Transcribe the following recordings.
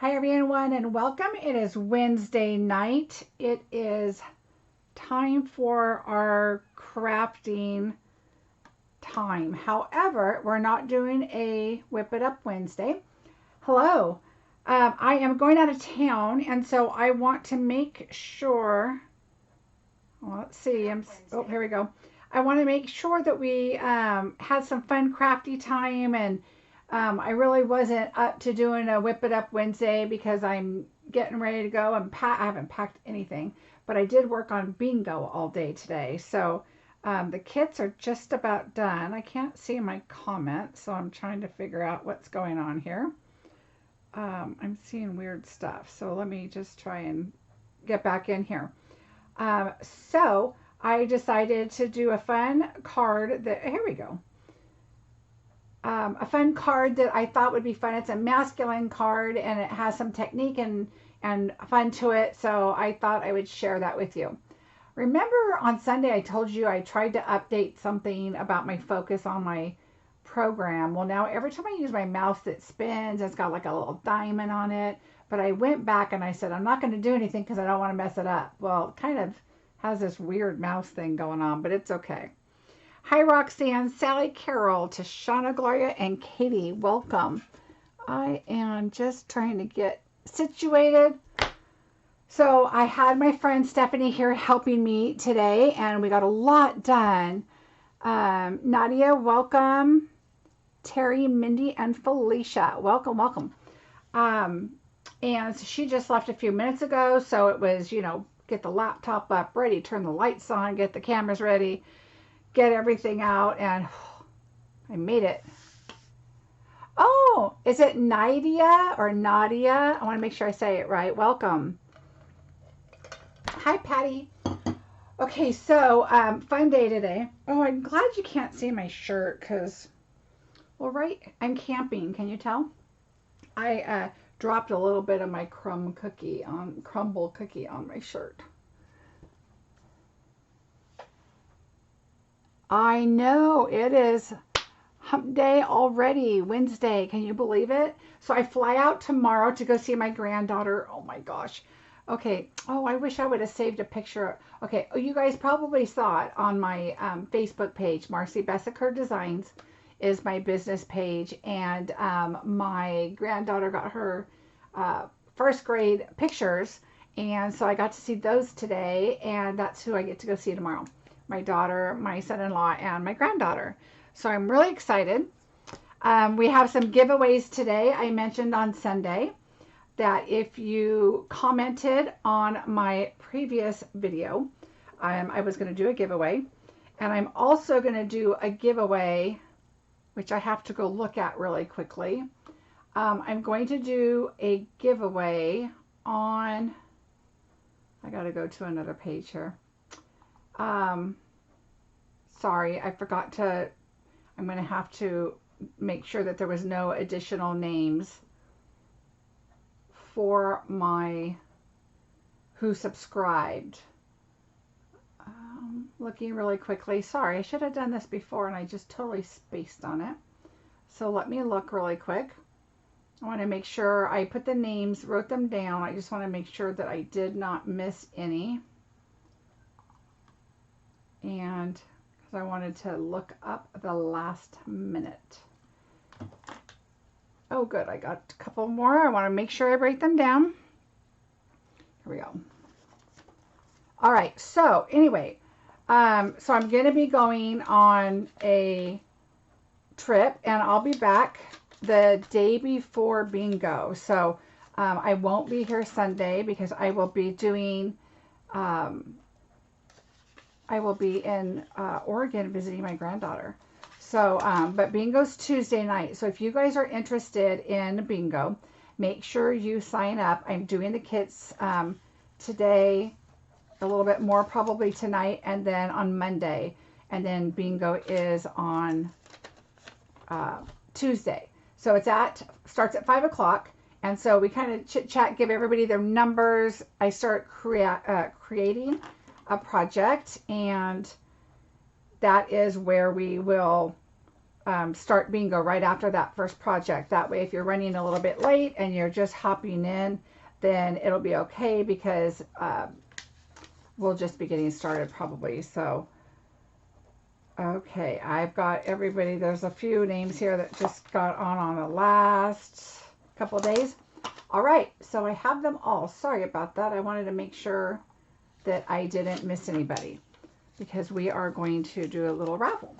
Hi everyone and welcome. It is Wednesday night. It is time for our crafting time. However, we're not doing a Whip It Up Wednesday. Hello. I am going out of town and so I want to make sure, well, let's see, oh, here we go. I want to make sure that we had some fun crafty time, and I really wasn't up to doing a Whip It Up Wednesday because I'm getting ready to go and I haven't packed anything, but I did work on bingo all day today. So the kits are just about done. I can't see my comments, so I'm trying to figure out what's going on here. I'm seeing weird stuff, so let me just try and get back in here. So I decided to do a fun card that, here we go. A fun card that I thought would be fun. It's a masculine card and it has some technique and fun to it. So I thought I would share that with you. Remember on Sunday I told you I tried to update something about my focus on my program. Well, now every time I use my mouse it spins. It's got like a little diamond on it. But I went back and I said I'm not going to do anything because I don't want to mess it up. Well, it kind of has this weird mouse thing going on, but it's okay. Hi Roxanne, Sally, Carol, Tashana, Gloria, and Katie. Welcome. I am just trying to get situated. So I had my friend Stephanie here helping me today, and we got a lot done. Nadia, welcome. Terry, Mindy, and Felicia. Welcome, welcome. And she just left a few minutes ago, so it was, you know, get the laptop up, ready, turn the lights on, get the cameras ready, get everything out, and I made it. Oh, is it Nadia or Nadia? I want to make sure I say it right. Welcome. Hi, Patty. Okay, so fun day today. Oh, I'm glad you can't see my shirt because, well, right, I'm camping. Can you tell? I dropped a little bit of my crumble cookie on my shirt. I know, it is hump day already, Wednesday. Can you believe it? So I fly out tomorrow to go see my granddaughter. Oh my gosh. Okay. Oh, I wish I would have saved a picture. Okay. Oh, you guys probably saw it on my Facebook page. Marcie Beseckerdesigns Designs is my business page. And my granddaughter got her first grade pictures. And so I got to see those today. And that's who I get to go see tomorrow. My daughter, my son-in-law, and my granddaughter. So I'm really excited. We have some giveaways today. I mentioned on Sunday that if you commented on my previous video, I was going to do a giveaway. And I'm also going to do a giveaway, which I have to go look at really quickly. I'm going to do a giveaway on, I got to go to another page here. Sorry, I forgot to, I'm going to have to make sure that there was no additional names for my, who subscribed. Looking really quickly. Sorry, I should have done this before and I just totally spaced on it. So let me look really quick. I want to make sure I put the names, wrote them down. I just want to make sure that I did not miss any. And because I wanted to look up the last minute. Oh, good. I got a couple more. I want to make sure I write them down. Here we go. All right. So anyway, so I'm going to be going on a trip and I'll be back the day before bingo. So I won't be here Sunday because I will be doing, I will be in Oregon visiting my granddaughter. So, but bingo's Tuesday night. So if you guys are interested in bingo, make sure you sign up. I'm doing the kits today, a little bit more probably tonight, and then on Monday. And then bingo is on Tuesday. So it's starts at 5 o'clock. And so we kind of chit chat, give everybody their numbers. I start creating a project, and that is where we will start bingo right after that first project. That way, if you're running a little bit late and you're just hopping in, then it'll be okay, because we'll just be getting started probably. So, okay, I've got everybody. There's a few names here that just got on the last couple of days. All right, so I have them all. Sorry about that. I wanted to make sure that I didn't miss anybody, because we are going to do a little raffle.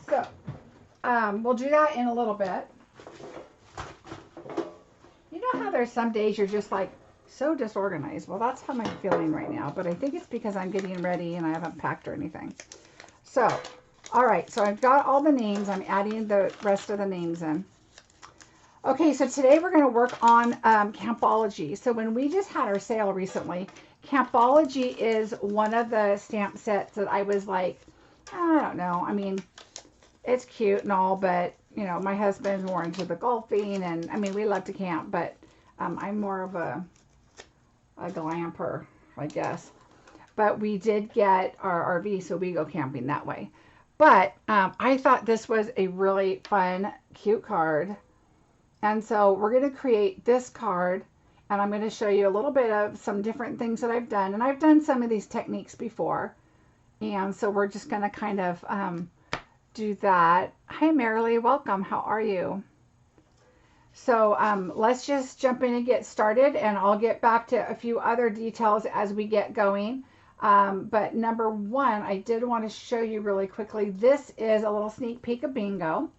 So we'll do that in a little bit. You know how there's some days you're just like so disorganized? Well, that's how I'm feeling right now, but I think it's because I'm getting ready and I haven't packed or anything. So, all right, so I've got all the names. I'm adding the rest of the names in. Okay, so today we're going to work on Campology. So when we just had our sale recently, Campology is one of the stamp sets that I was like, I don't know. I mean, it's cute and all, but, you know, my husband's more into the golfing, and, I mean, we love to camp, but I'm more of a glamper, I guess. But we did get our RV, so we go camping that way. But I thought this was a really fun, cute card. And so we're going to create this card, and I'm going to show you a little bit of some different things that I've done. And I've done some of these techniques before. And so we're just going to kind of do that. Hi, Marilee. Welcome. How are you? So let's just jump in and get started, and I'll get back to a few other details as we get going. But number one, I did want to show you really quickly. This is a little sneak peek of bingo.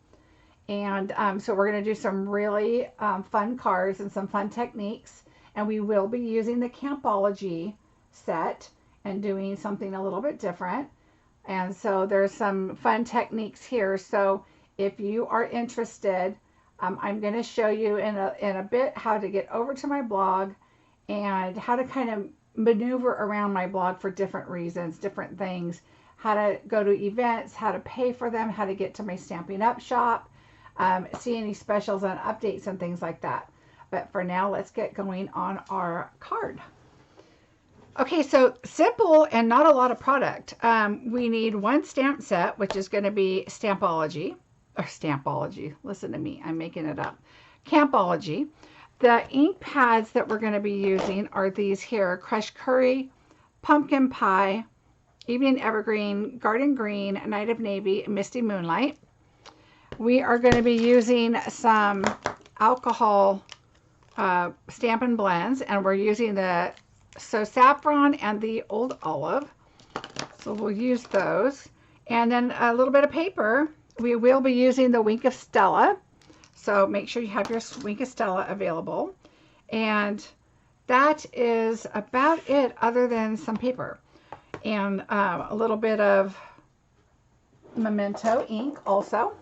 And so we're going to do some really fun cards and some fun techniques. And we will be using the Campology set and doing something a little bit different. And so there's some fun techniques here. So if you are interested, I'm going to show you in a bit how to get over to my blog and how to kind of maneuver around my blog for different reasons, different things, how to go to events, how to pay for them, how to get to my Stampin' Up shop, see any specials and updates and things like that. But for now, let's get going on our card. Okay, so simple and not a lot of product. We need one stamp set, which is going to be Stampology, or Stampology. Listen to me, I'm making it up. Campology. The ink pads that we're going to be using are these here: Crushed Curry, Pumpkin Pie, Evening Evergreen, Garden Green, Night of Navy, and Misty Moonlight. We are going to be using some alcohol Stampin' Blends, and we're using the Saffron and the Old Olive. So we'll use those. And then a little bit of paper. We will be using the Wink of Stella. So make sure you have your Wink of Stella available. And that is about it, other than some paper. And a little bit of Memento ink also.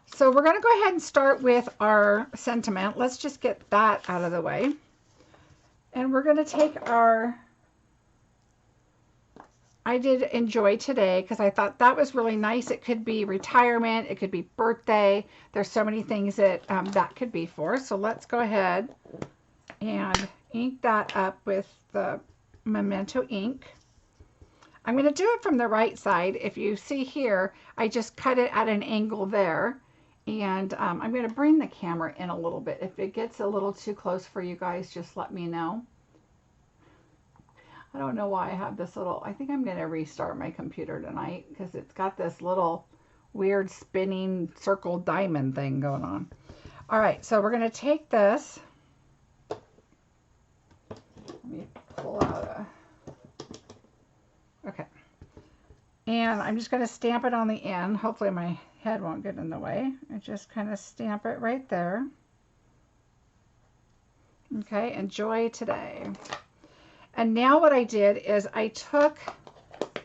So we're going to go ahead and start with our sentiment. Let's just get that out of the way. And we're going to take our, I did enjoy today, because I thought that was really nice. It could be retirement. It could be birthday. There's so many things that that could be for. So let's go ahead and ink that up with the Memento ink. I'm going to do it from the right side. If you see here, I just cut it at an angle there. And I'm going to bring the camera in a little bit. If it gets a little too close for you guys, just let me know. I don't know why I have this little, I think I'm going to restart my computer tonight, because it's got this little weird spinning circle diamond thing going on. All right, so we're going to take this. Let me pull out okay. And I'm just going to stamp it on the end. Hopefully my head won't get in the way. I just kind of stamp it right there. Okay, enjoy today. And now what I did is I took,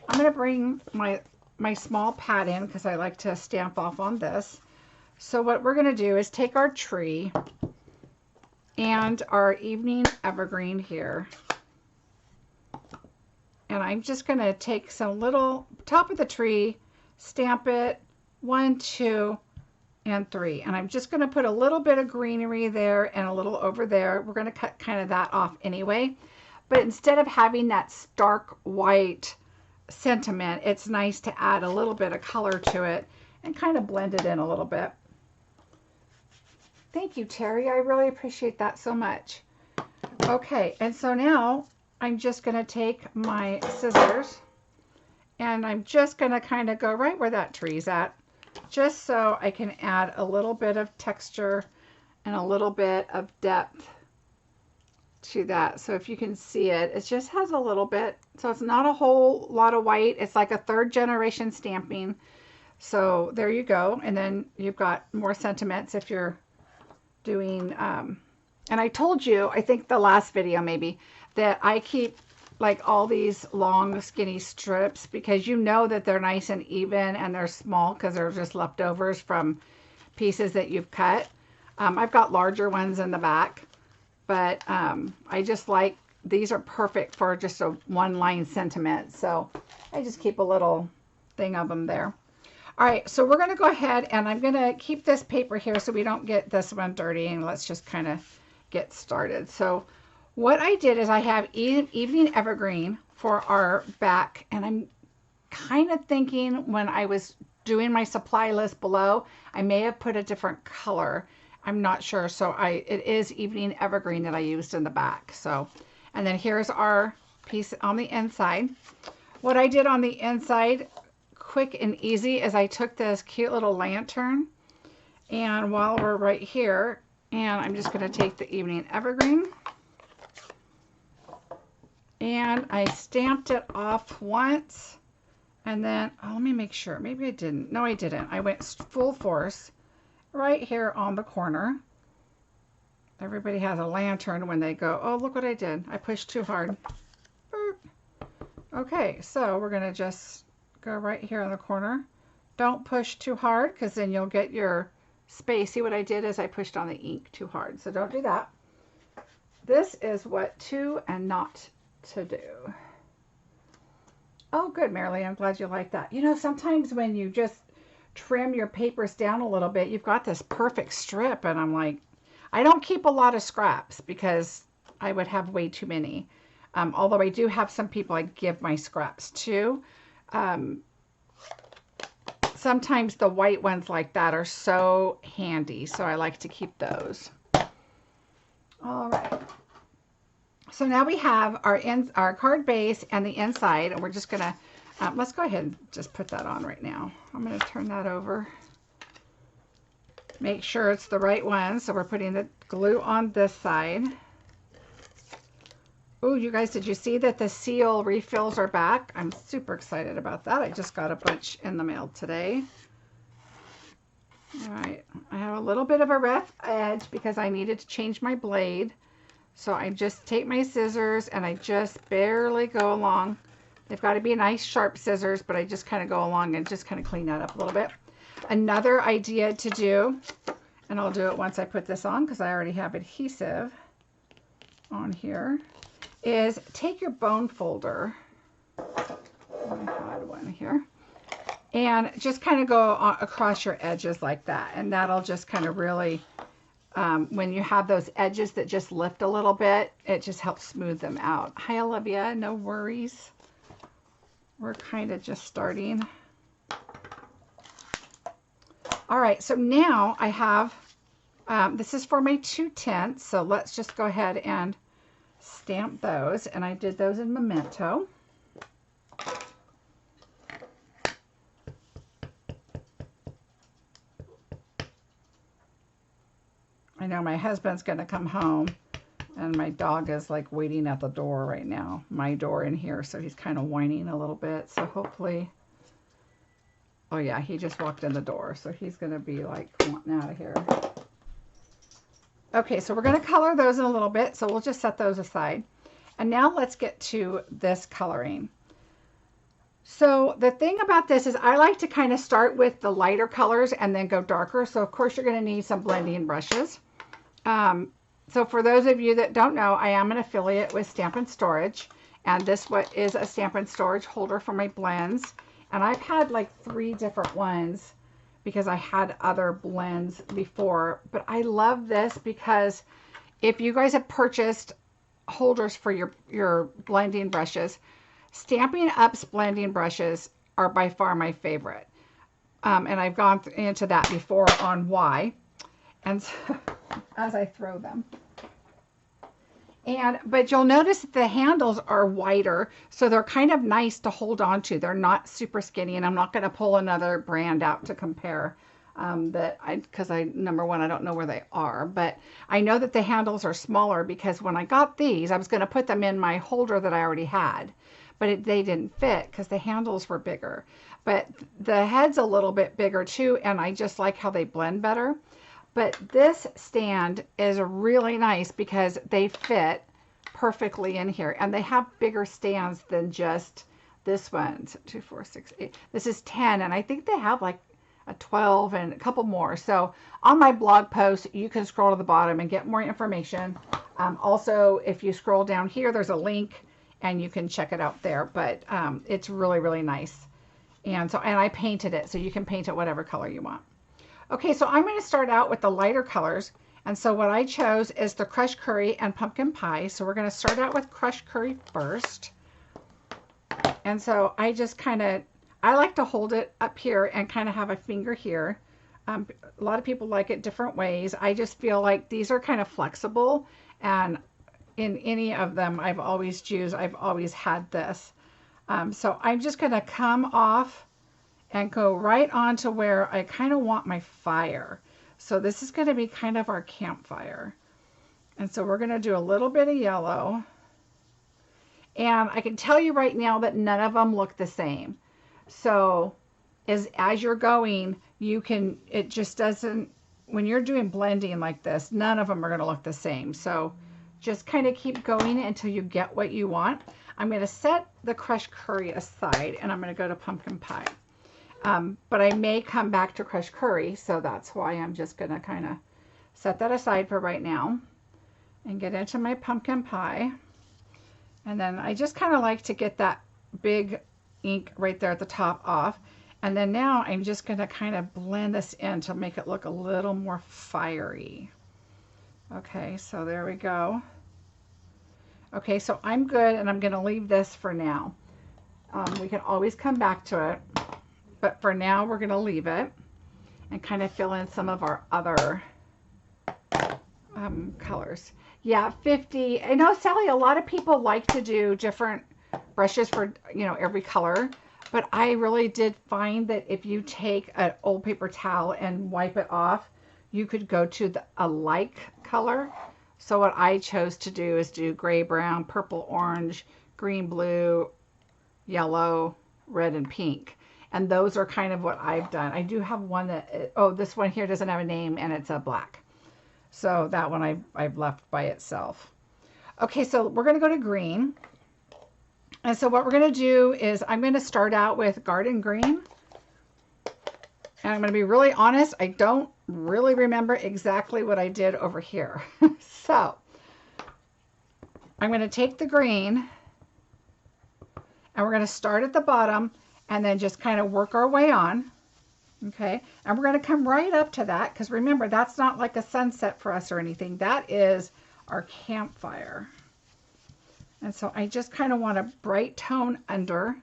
I'm going to bring my small pad in, because I like to stamp off on this. So what we're going to do is take our tree and our Evening Evergreen here. And I'm just going to take some little top of the tree, stamp it, 1, 2, and 3. And I'm just going to put a little bit of greenery there and a little over there. We're going to cut kind of that off anyway. But instead of having that stark white sentiment, it's nice to add a little bit of color to it and kind of blend it in a little bit. Thank you, Terry. I really appreciate that so much. Okay, and so now I'm just going to take my scissors and I'm just going to kind of go right where that tree's at, just so I can add a little bit of texture and a little bit of depth to that. So if you can see it, it just has a little bit. So it's not a whole lot of white. It's like a 3rd generation stamping. So there you go. And then you've got more sentiments if you're doing, and I told you, I think the last video maybe, that I keep like all these long skinny strips because you know that they're nice and even and they're small because they're just leftovers from pieces that you've cut. I've got larger ones in the back, but I just like, these are perfect for just a 1-line sentiment. So I just keep a little thing of them there. All right, so we're going to go ahead and I'm going to keep this paper here so we don't get this one dirty, and let's just kind of get started. So what I did is I have Evening Evergreen for our back, and I'm kind of thinking when I was doing my supply list below, I may have put a different color. I'm not sure. So it is Evening Evergreen that I used in the back. So, and then here's our piece on the inside. What I did on the inside, quick and easy, is I took this cute little lantern, and while we're right here, and I'm just going to take the Evening Evergreen, and I stamped it off once, and then, oh, let me make sure. Maybe I didn't. No, I didn't. I went full force right here on the corner. Everybody has a lantern when they go, oh, look what I did. I pushed too hard. Okay, so we're going to just go right here in the corner. Don't push too hard because then you'll get your space. See what I did is I pushed on the ink too hard. So don't do that. This is what to and not to do. Oh, good, Marilee. I'm glad you like that. You know, sometimes when you just trim your papers down a little bit, you've got this perfect strip, and I'm like, I don't keep a lot of scraps because I would have way too many. Although I do have some people I give my scraps to. Sometimes the white ones like that are so handy, so I like to keep those. All right. So now we have our card base and the inside, and we're just gonna, let's go ahead and just put that on right now. I'm gonna turn that over. Make sure it's the right one. So we're putting the glue on this side. Oh, you guys, did you see that the seal refills are back? I'm super excited about that. I just got a bunch in the mail today. All right, I have a little bit of a rough edge because I needed to change my blade. So I just take my scissors and I just barely go along. They've got to be nice sharp scissors, but I just kind of go along and just kind of clean that up a little bit. Another idea to do, and I'll do it once I put this on because I already have adhesive on here, is take your bone folder. I had one here. And just kind of go across your edges like that. And that'll just kind of really, when you have those edges that just lift a little bit, it just helps smooth them out. Hi, Olivia. No worries. We're kind of just starting. All right. So now I have, this is for my 2/10. So let's just go ahead and stamp those. And I did those in Memento. I know my husband's going to come home, and my dog is like waiting at the door right now, my door in here, so he's kind of whining a little bit. So hopefully, oh yeah, he just walked in the door, so he's going to be like wanting out of here. Okay, so we're going to color those in a little bit, so we'll just set those aside. And now let's get to this coloring. So the thing about this is I like to kind of start with the lighter colors and then go darker. So of course you're going to need some blending brushes. So for those of you that don't know, I am an affiliate with Stampin' Storage, and this is a Stampin' Storage holder for my blends. And I've had like 3 different ones because I had other blends before, but I love this because if you guys have purchased holders for your blending brushes, Stampin' Up's blending brushes are by far my favorite. And I've gone into that before on why. And so, as I throw them. But you'll notice that the handles are wider, so they're kind of nice to hold on to. They're not super skinny, and I'm not going to pull another brand out to compare because number one, I don't know where they are, but I know that the handles are smaller because when I got these, I was going to put them in my holder that I already had, but they didn't fit because the handles were bigger. But the head's a little bit bigger too, and I just like how they blend better. But this stand is really nice because they fit perfectly in here. And they have bigger stands than just this one. 2, 4, 6, 8. This is 10. And I think they have like a 12 and a couple more. So on my blog post, you can scroll to the bottom and get more information. Also, if you scroll down here, there's a link and you can check it out there. But it's really, really nice. And I painted it, so you can paint it whatever color you want. Okay, so I'm going to start out with the lighter colors. And so what I chose is the crushed curry and pumpkin pie. So we're going to start out with crushed curry first. And so I just I like to hold it up here and kind of have a finger here. A lot of people like it different ways. I just feel like these are kind of flexible. And in any of them I've always had this. So I'm just going to come off and go right on to where I kind of want my fire. So this is going to be kind of our campfire. And so we're going to do a little bit of yellow. And I can tell you right now that none of them look the same. So as you're going, it just doesn't, when you're doing blending like this, none of them are going to look the same. So just kind of keep going until you get what you want. I'm going to set the crushed curry aside and I'm going to go to pumpkin pie. But I may come back to crushed curry, so that's why I'm just going to kind of set that aside for right now and get into my pumpkin pie. And then I just kind of like to get that big ink right there at the top off. And then now I'm just going to kind of blend this in to make it look a little more fiery. Okay, so there we go. Okay, so I'm good, and I'm going to leave this for now. We can always come back to it. But for now, we're going to leave it and kind of fill in some of our other colors. Yeah, 50. I know, Sally, a lot of people like to do different brushes for, every color. But I really did find that if you take an old paper towel and wipe it off, you could go to a like color. So what I chose to do is do gray, brown, purple, orange, green, blue, yellow, red, and pink. And those are kind of what I've done. I do have one that, this one here doesn't have a name and it's a black. So that one I've left by itself. Okay, so we're going to go to green. And so what we're going to do is I'm going to start out with garden green. And I'm going to be really honest, I don't really remember exactly what I did over here. So I'm going to take the green and we're going to start at the bottom and then just kind of work our way on. Okay, and we're going to come right up to that because remember, that's not like a sunset for us or anything. That is our campfire. And so I just kind of want a bright tone under.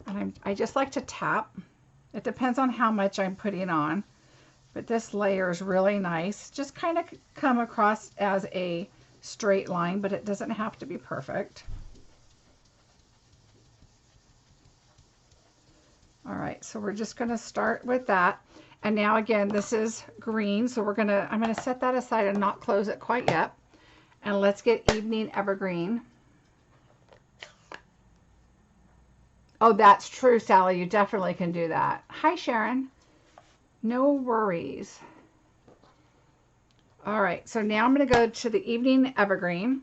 And I just like to tap. It depends on how much I'm putting on. But this layer is really nice. Just kind of come across as a straight line, but it doesn't have to be perfect. All right, so we're just going to start with that. And now again, this is green, so I'm going to set that aside and not close it quite yet. And let's get evening evergreen. Oh, that's true, Sally. You definitely can do that. Hi, Sharon. No worries. All right, so now I'm going to go to the evening evergreen.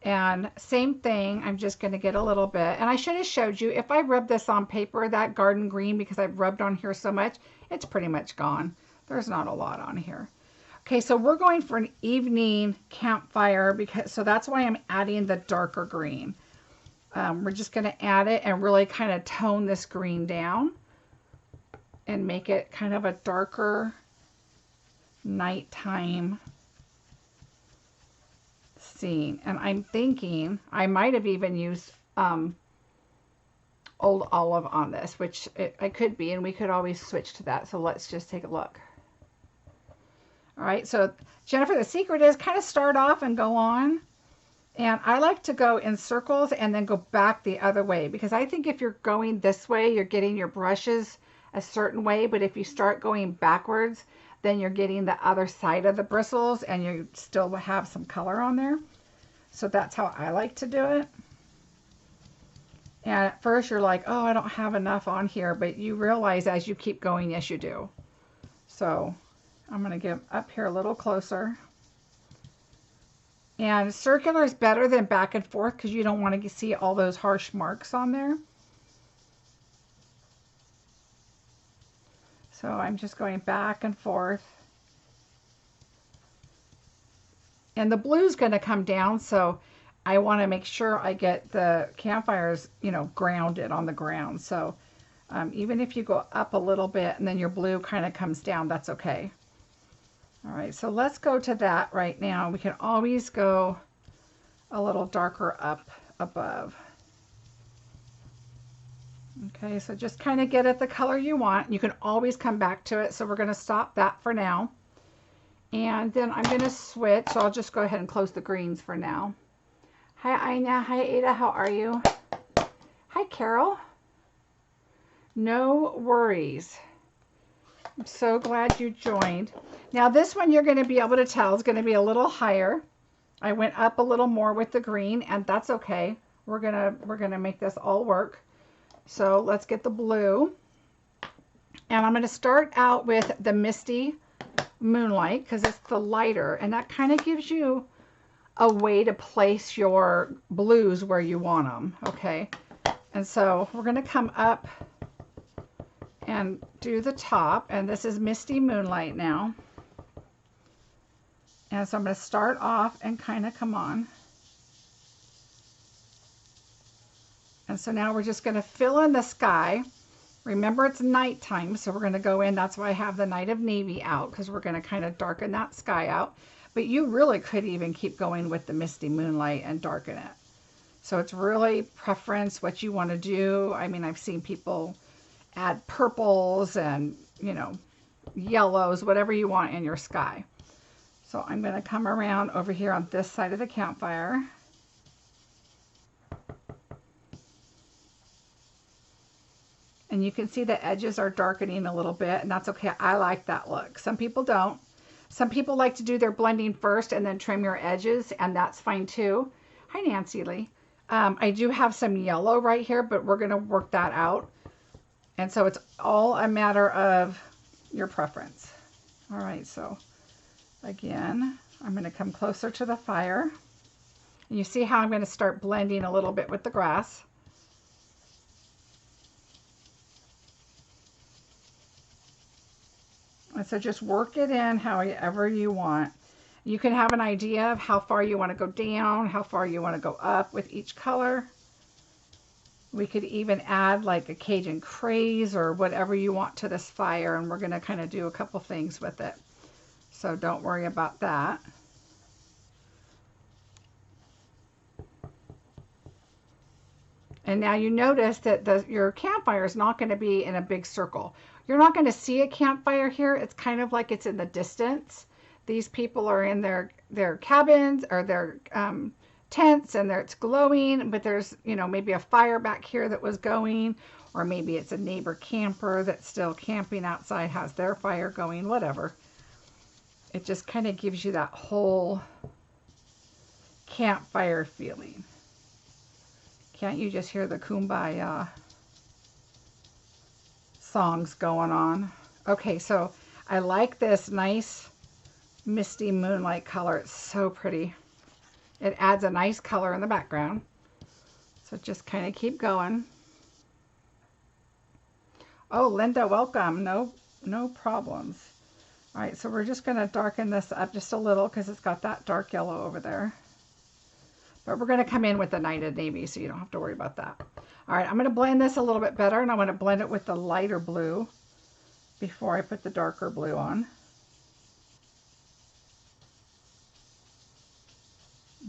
And same thing, I'm just going to get a little bit. And I should have showed you, if I rub this on paper, that garden green, because I've rubbed on here so much, it's pretty much gone. There's not a lot on here. Okay, so we're going for an evening campfire, so that's why I'm adding the darker green. We're just going to add it and really kind of tone this green down and make it kind of a darker nighttime scene. And I'm thinking I might have even used old olive on this, which I could be, and we could always switch to that. So let's just take a look. All right, so Jennifer, the secret is kind of start off and go on. And I like to go in circles and then go back the other way, because I think if you're going this way, you're getting your brushes a certain way, but if you start going backwards, then you're getting the other side of the bristles and you still have some color on there. So that's how I like to do it. And at first you're like, oh, I don't have enough on here, but you realize as you keep going, yes, you do. So I'm going to get up here a little closer. And circular is better than back and forth because you don't want to see all those harsh marks on there. So I'm just going back and forth. And the blue is going to come down, so I want to make sure I get the campfires, you know, grounded on the ground. So even if you go up a little bit and then your blue kind of comes down, that's okay. All right, so let's go to that right now. We can always go a little darker up above. Okay, so just kind of get it the color you want. You can always come back to it. So we're going to stop that for now. And then I'm going to switch. So I'll just go ahead and close the greens for now. Hi, Ina. Hi, Ada. How are you? Hi, Carol. No worries. I'm so glad you joined. Now this one you're going to be able to tell is going to be a little higher. I went up a little more with the green, and that's okay. We're gonna make this all work. So let's get the blue. And I'm going to start out with the Misty Moonlight because it's the lighter, and that kind of gives you a way to place your blues where you want them. Okay. And so we're going to come up and do the top, and this is Misty Moonlight now. And so I'm going to start off and kind of come on. And so now we're just going to fill in the sky. Remember, it's nighttime, so we're going to go in. That's why I have the Night of Navy out, because we're going to kind of darken that sky out. But you really could even keep going with the Misty Moonlight and darken it. So it's really preference, what you want to do. I mean, I've seen people add purples and, you know, yellows, whatever you want in your sky. So I'm going to come around over here on this side of the campfire. And you can see the edges are darkening a little bit, and that's okay. I like that look. Some people don't. Some people like to do their blending first and then trim your edges, and that's fine too. Hi, Nancy Lee. I do have some yellow right here, but we're going to work that out. And so it's all a matter of your preference. All right, so again, I'm going to come closer to the fire. And you see how I'm going to start blending a little bit with the grass. And so just work it in however you want. You can have an idea of how far you want to go down, how far you want to go up with each color. We could even add like a Cajun craze or whatever you want to this fire, and we're going to kind of do a couple things with it. So don't worry about that. And now you notice that your campfire is not going to be in a big circle. You're not going to see a campfire here. It's kind of like it's in the distance. These people are in their cabins or their tents, and it's glowing, but there's, you know, maybe a fire back here that was going, or maybe it's a neighbor camper that's still camping outside, has their fire going, whatever. It just kind of gives you that whole campfire feeling. Can't you just hear the kumbaya songs going on? Okay, so I like this nice Misty Moonlight color. It's so pretty. It adds a nice color in the background. So just kind of keep going. Oh, Linda, welcome. No problems. All right, so we're just going to darken this up just a little because it's got that dark yellow over there. But we're going to come in with the Night of Navy, so you don't have to worry about that. All right, I'm going to blend this a little bit better, and I want to blend it with the lighter blue before I put the darker blue on.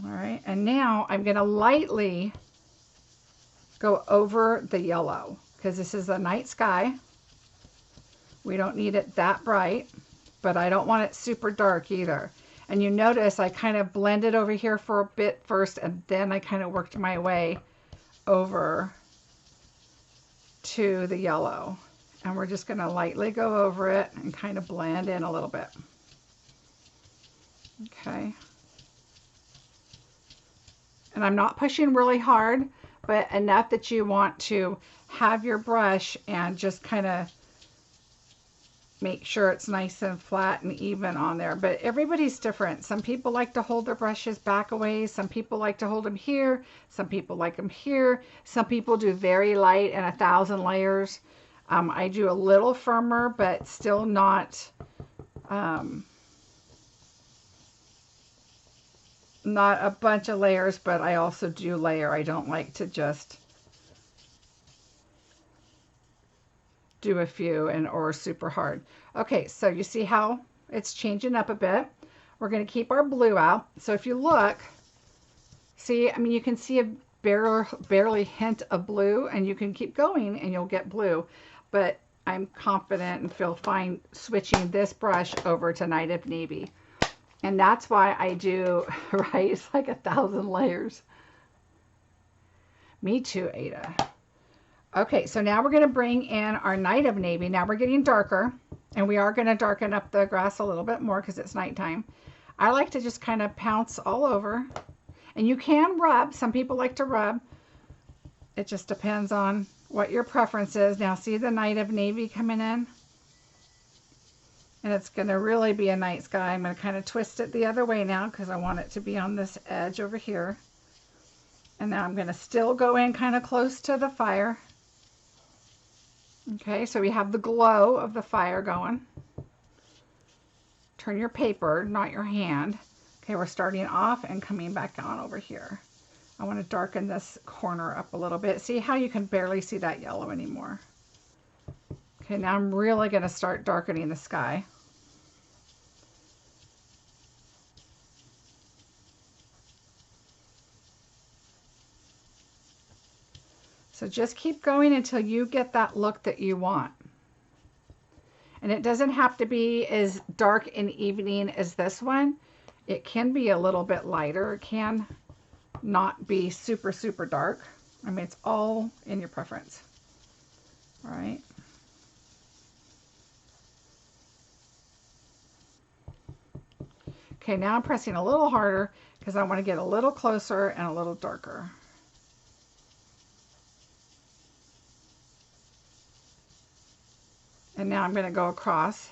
All right, and now I'm going to lightly go over the yellow because this is a night sky. We don't need it that bright, but I don't want it super dark either. And you notice I kind of blended over here for a bit first, and then I kind of worked my way over to the yellow. And we're just going to lightly go over it and kind of blend in a little bit. Okay. And I'm not pushing really hard, but enough that you want to have your brush and just kind of make sure it's nice and flat and even on there. But everybody's different. Some people like to hold their brushes back away. Some people like to hold them here. Some people like them here. Some people do very light and 1,000 layers. I do a little firmer, but still not a bunch of layers, but I also do layer. I don't like to just do a few or super hard. Okay, so you see how it's changing up a bit. We're going to keep our blue out. So if you look, see, I mean, you can see a barely hint of blue, and you can keep going and you'll get blue. But I'm confident and feel fine switching this brush over to Night of Navy. And that's why I do, right? It's like 1,000 layers. Me too, Ada. Okay, so now we're going to bring in our Night of Navy. Now we're getting darker, and we are going to darken up the grass a little bit more because it's nighttime. I like to just kind of pounce all over. And you can rub. Some people like to rub. It just depends on what your preference is. Now see the Night of Navy coming in? And it's going to really be a night sky. I'm going to kind of twist it the other way now because I want it to be on this edge over here. And now I'm going to still go in kind of close to the fire. Okay, so we have the glow of the fire going. Turn your paper, not your hand. Okay, we're starting off and coming back on over here. I want to darken this corner up a little bit. See how you can barely see that yellow anymore. Okay, now I'm really going to start darkening the sky. So just keep going until you get that look that you want. And it doesn't have to be as dark and evening as this one. It can be a little bit lighter. It can not be super, super dark. I mean, it's all in your preference. All right. Okay, now I'm pressing a little harder because I want to get a little closer and a little darker. And now I'm going to go across.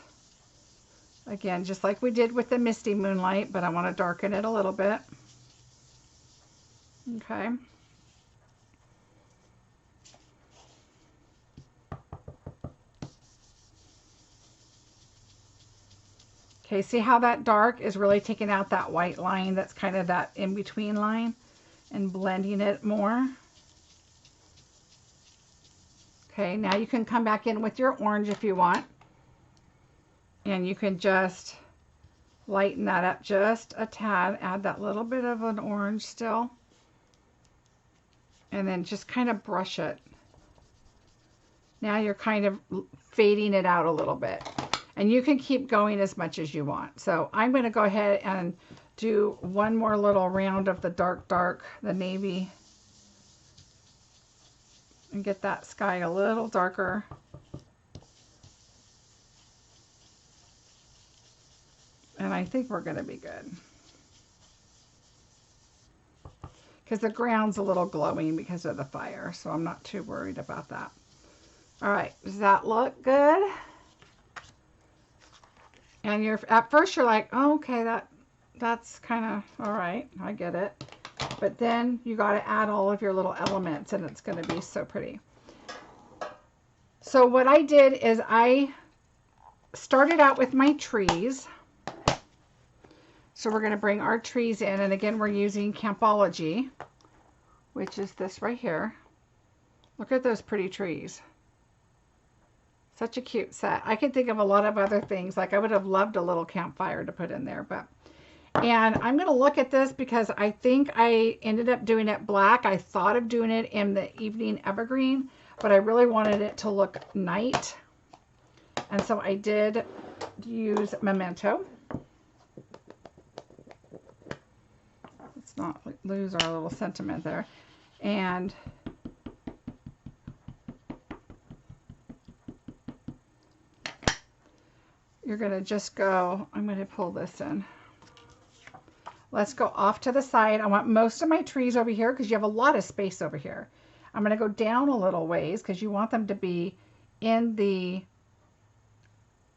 Again, just like we did with the Misty Moonlight, but I want to darken it a little bit. Okay. Okay, see how that dark is really taking out that white line that's kind of that in-between line and blending it more. Okay, now you can come back in with your orange if you want. And you can just lighten that up just a tad. Add that little bit of an orange still. And then just kind of brush it. Now you're kind of fading it out a little bit. And you can keep going as much as you want. So I'm going to go ahead and do one more little round of the dark, the navy. And get that sky a little darker. And I think we're going to be good. Because the ground's a little glowing because of the fire. So I'm not too worried about that. All right. Does that look good? And at first you're like, oh, okay, that's kind of all right. I get it. But then you got to add all of your little elements and it's going to be so pretty. So what I did is I started out with my trees. So we're going to bring our trees in. And again, we're using Campology, which is this right here. Look at those pretty trees. Such a cute set. I could think of a lot of other things. Like I would have loved a little campfire to put in there. But And I'm going to look at this because I think I ended up doing it black. I thought of doing it in the evening evergreen, but I really wanted it to look night. And so I did use Memento. Let's not lose our little sentiment there. And you're going to just go, I'm going to pull this in. Let's go off to the side. I want most of my trees over here because you have a lot of space over here. I'm going to go down a little ways because you want them to be in the,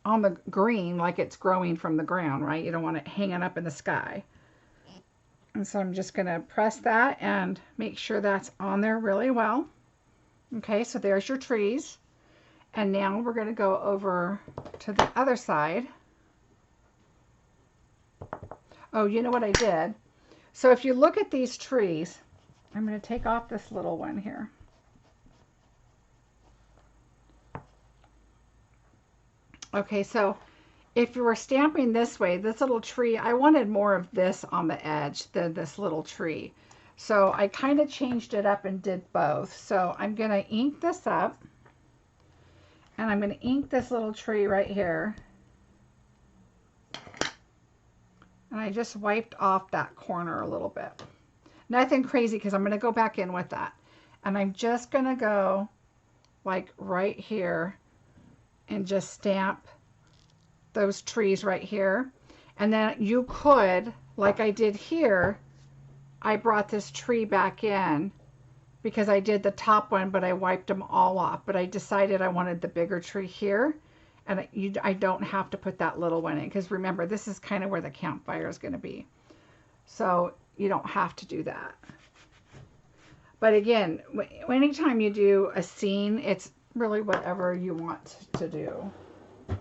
on the green like it's growing from the ground, right? You don't want it hanging up in the sky. And so I'm just going to press that and make sure that's on there really well. Okay, so there's your trees. And now we're going to go over to the other side. Oh, you know what I did? So if you look at these trees, I'm going to take off this little one here. Okay, so if you were stamping this way, this little tree, I wanted more of this on the edge than this little tree. So I kind of changed it up and did both. So I'm going to ink this up. And I'm going to ink this little tree right here. And I just wiped off that corner a little bit. Nothing crazy because I'm going to go back in with that. And I'm just going to go like right here and just stamp those trees right here. And then you could, like I did here, I brought this tree back in because I did the top one, but I wiped them all off. But I decided I wanted the bigger tree here. And I don't have to put that little one in because remember, this is kind of where the campfire is going to be. So you don't have to do that. But again, anytime you do a scene, it's really whatever you want to do. All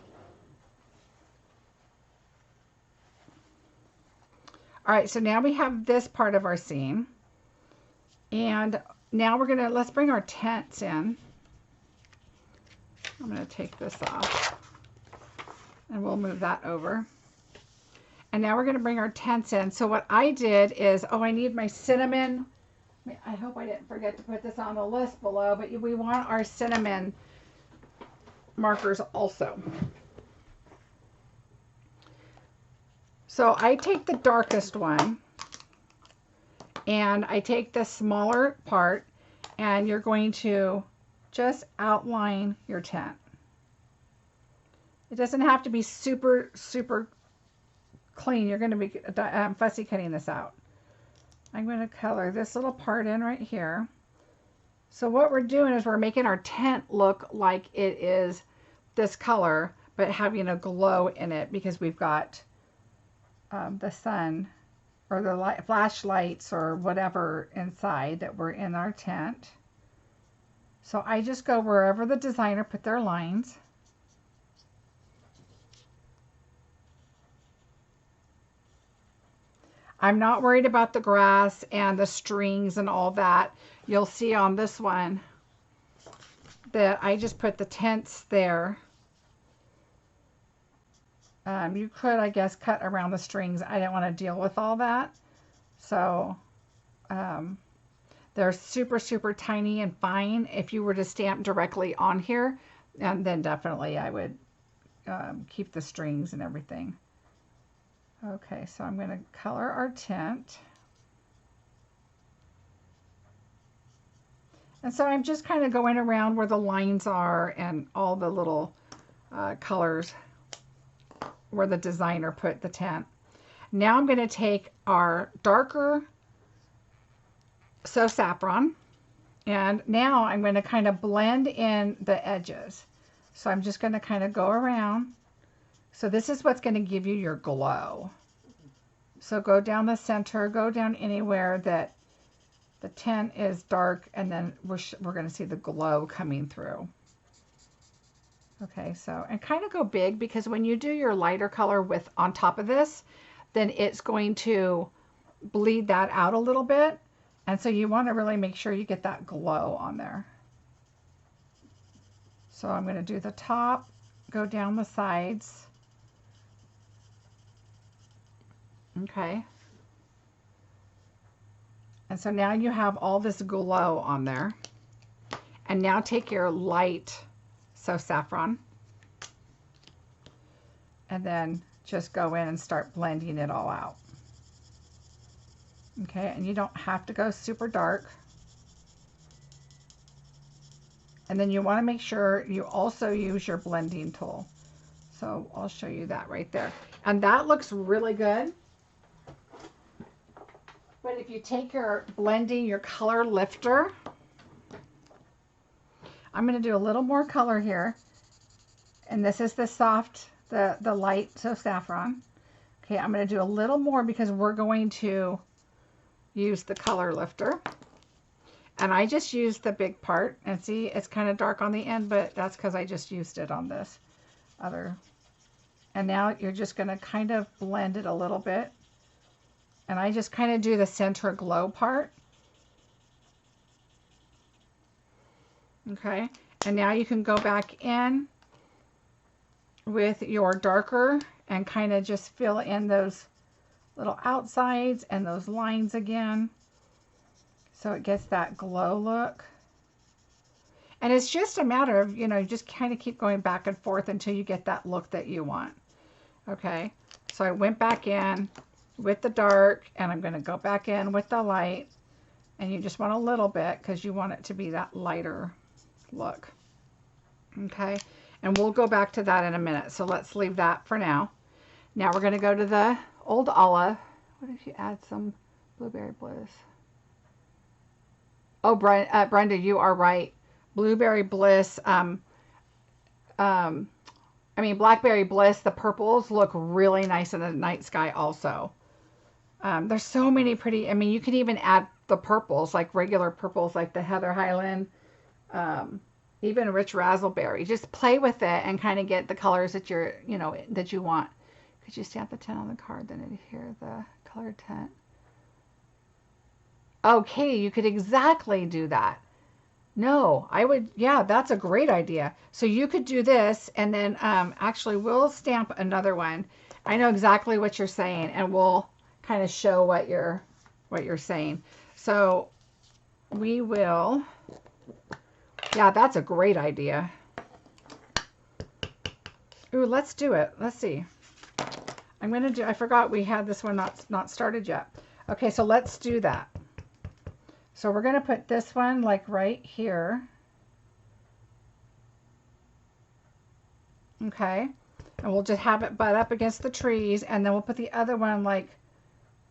right, so now we have this part of our scene. And now we're going to, let's bring our tents in. I'm going to take this off and we'll move that over. And now we're going to bring our tents in. So what I did is, oh, I need my cinnamon. I hope I didn't forget to put this on the list below, but we want our cinnamon markers also. So I take the darkest one and I take the smaller part and you're going to just outline your tent. It doesn't have to be super, super clean. You're going to be fussy cutting this out. I'm going to color this little part in right here. So what we're doing is we're making our tent look like it is this color, but having a glow in it because we've got the sun or the flashlights or whatever inside that were in our tent. So I just go wherever the designer put their lines. I'm not worried about the grass and the strings and all that. You'll see on this one that I just put the tents there. You could, I guess, cut around the strings. I didn't want to deal with all that. So they're super, super tiny and fine. If you were to stamp directly on here, and then definitely I would keep the strings and everything. Okay, so I'm going to color our tent. And so I'm just kind of going around where the lines are and all the little colors where the designer put the tent. Now I'm going to take our darker So Saffron, and now I'm going to kind of blend in the edges. So I'm just going to kind of go around. So this is what's going to give you your glow. So go down the center, go down anywhere that the tent is dark, and then we're going to see the glow coming through. Okay, so, and kind of go big because when you do your lighter color with on top of this, then it's going to bleed that out a little bit. And so you want to really make sure you get that glow on there. So I'm going to do the top, go down the sides. Okay. And so now you have all this glow on there. And now take your light, so saffron, and then just go in and start blending it all out. Okay, and you don't have to go super dark. And then you want to make sure you also use your blending tool. So I'll show you that right there. And that looks really good. But if you take your blending, your color lifter, I'm going to do a little more color here. And this is the soft, the light, so saffron. Okay, I'm going to do a little more because we're going to use the color lifter. And I just used the big part. And see, it's kind of dark on the end, but that's because I just used it on this other. And now you're just going to kind of blend it a little bit. And I just kind of do the center glow part. Okay, and now you can go back in with your darker and kind of just fill in those little outsides and those lines again. So it gets that glow look. And it's just a matter of, you know, you just kind of keep going back and forth until you get that look that you want. Okay, so I went back in with the dark and I'm going to go back in with the light. And you just want a little bit because you want it to be that lighter look. Okay, and we'll go back to that in a minute. So let's leave that for now. Now we're going to go to the Old Olive. What if you add some Blueberry Bliss? Oh, Brenda, you are right. Blueberry Bliss. I mean, Blackberry Bliss, the purples look really nice in the night sky also. There's so many pretty, I mean, you can even add the purples, like regular purples, like the Heather Highland, even Rich Razzleberry. Just play with it and kind of get the colors that you're, you know, that you want. Could you stamp the tint on the card, then adhere the color tint? Okay, you could exactly do that. No, I would, yeah, that's a great idea. So you could do this, and then actually we'll stamp another one. I know exactly what you're saying, and we'll kind of show what you're saying. So we will, yeah, that's a great idea. Ooh, let's do it. Let's see. I'm gonna do, I forgot we had this one not started yet. Okay, so let's do that. So we're going to put this one like right here. Okay. And we'll just have it butt up against the trees, and then we'll put the other one like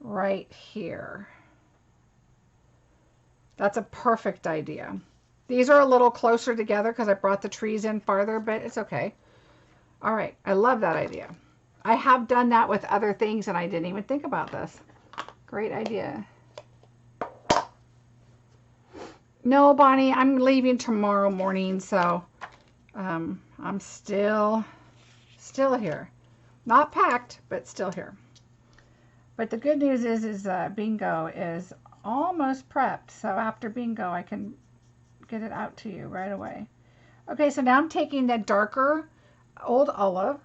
right here. That's a perfect idea. These are a little closer together because I brought the trees in farther, but it's okay. All right. I love that idea. I have done that with other things and I didn't even think about this. Great idea. No, Bonnie, I'm leaving tomorrow morning, so I'm still here. Not packed, but still here. But the good news is bingo is almost prepped, so after bingo I can get it out to you right away. Okay, so now I'm taking the darker Old Olive,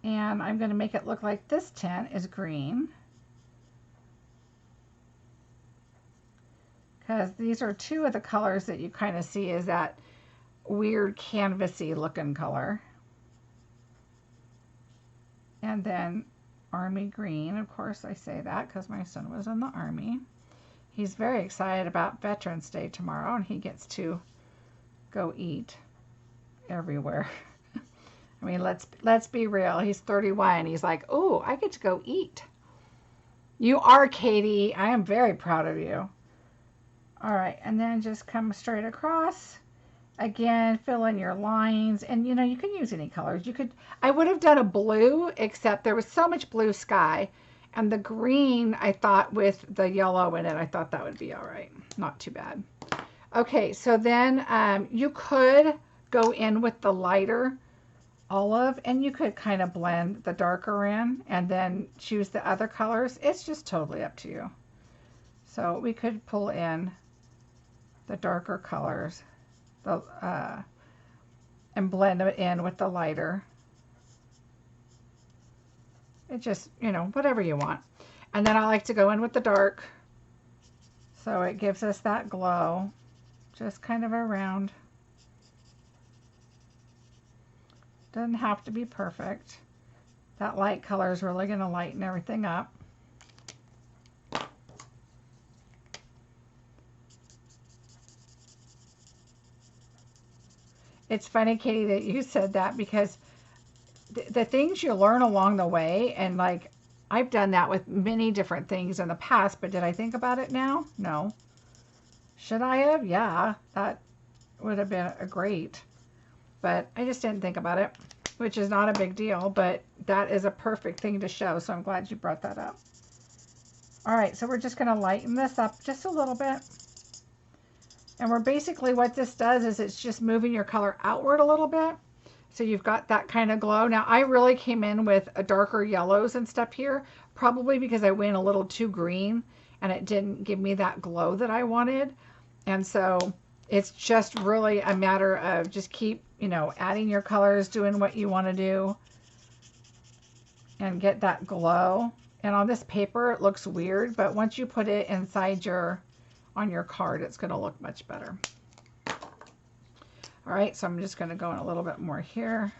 and I'm going to make it look like this tint is green. Because these are two of the colors that you kind of see is that weird canvasy looking color. And then Army Green, of course I say that because my son was in the Army. He's very excited about Veterans Day tomorrow, and he gets to go eat everywhere. I mean, let's be real. He's 31. He's like, oh, I get to go eat. You are, Katie. I am very proud of you. All right, and then just come straight across. Again, fill in your lines, and you know, you can use any colors. You could, I would have done a blue, except there was so much blue sky, and the green, I thought with the yellow in it, I thought that would be all right. Not too bad. Okay, so then you could go in with the lighter olive, and you could kind of blend the darker in, and then choose the other colors. It's just totally up to you. So we could pull in the darker colors and blend it in with the lighter. It just, you know, whatever you want. And then I like to go in with the dark. So it gives us that glow. Just kind of around. Doesn't have to be perfect. That light color is really going to lighten everything up. It's funny, Katie, that you said that, because the things you learn along the way, and like I've done that with many different things in the past, but did I think about it now? No. Should I have? Yeah, that would have been a great, but I just didn't think about it, which is not a big deal, but that is a perfect thing to show, so I'm glad you brought that up. All right, so we're just going to lighten this up just a little bit. And we're basically, what this does is it's just moving your color outward a little bit. So you've got that kind of glow. Now I really came in with a darker yellows and stuff here, probably because I went a little too green and it didn't give me that glow that I wanted. And so it's just really a matter of just keep, you know, adding your colors, doing what you want to do and get that glow. And on this paper, it looks weird, but once you put it inside on your card, it's going to look much better. All right, so I'm just going to go in a little bit more here.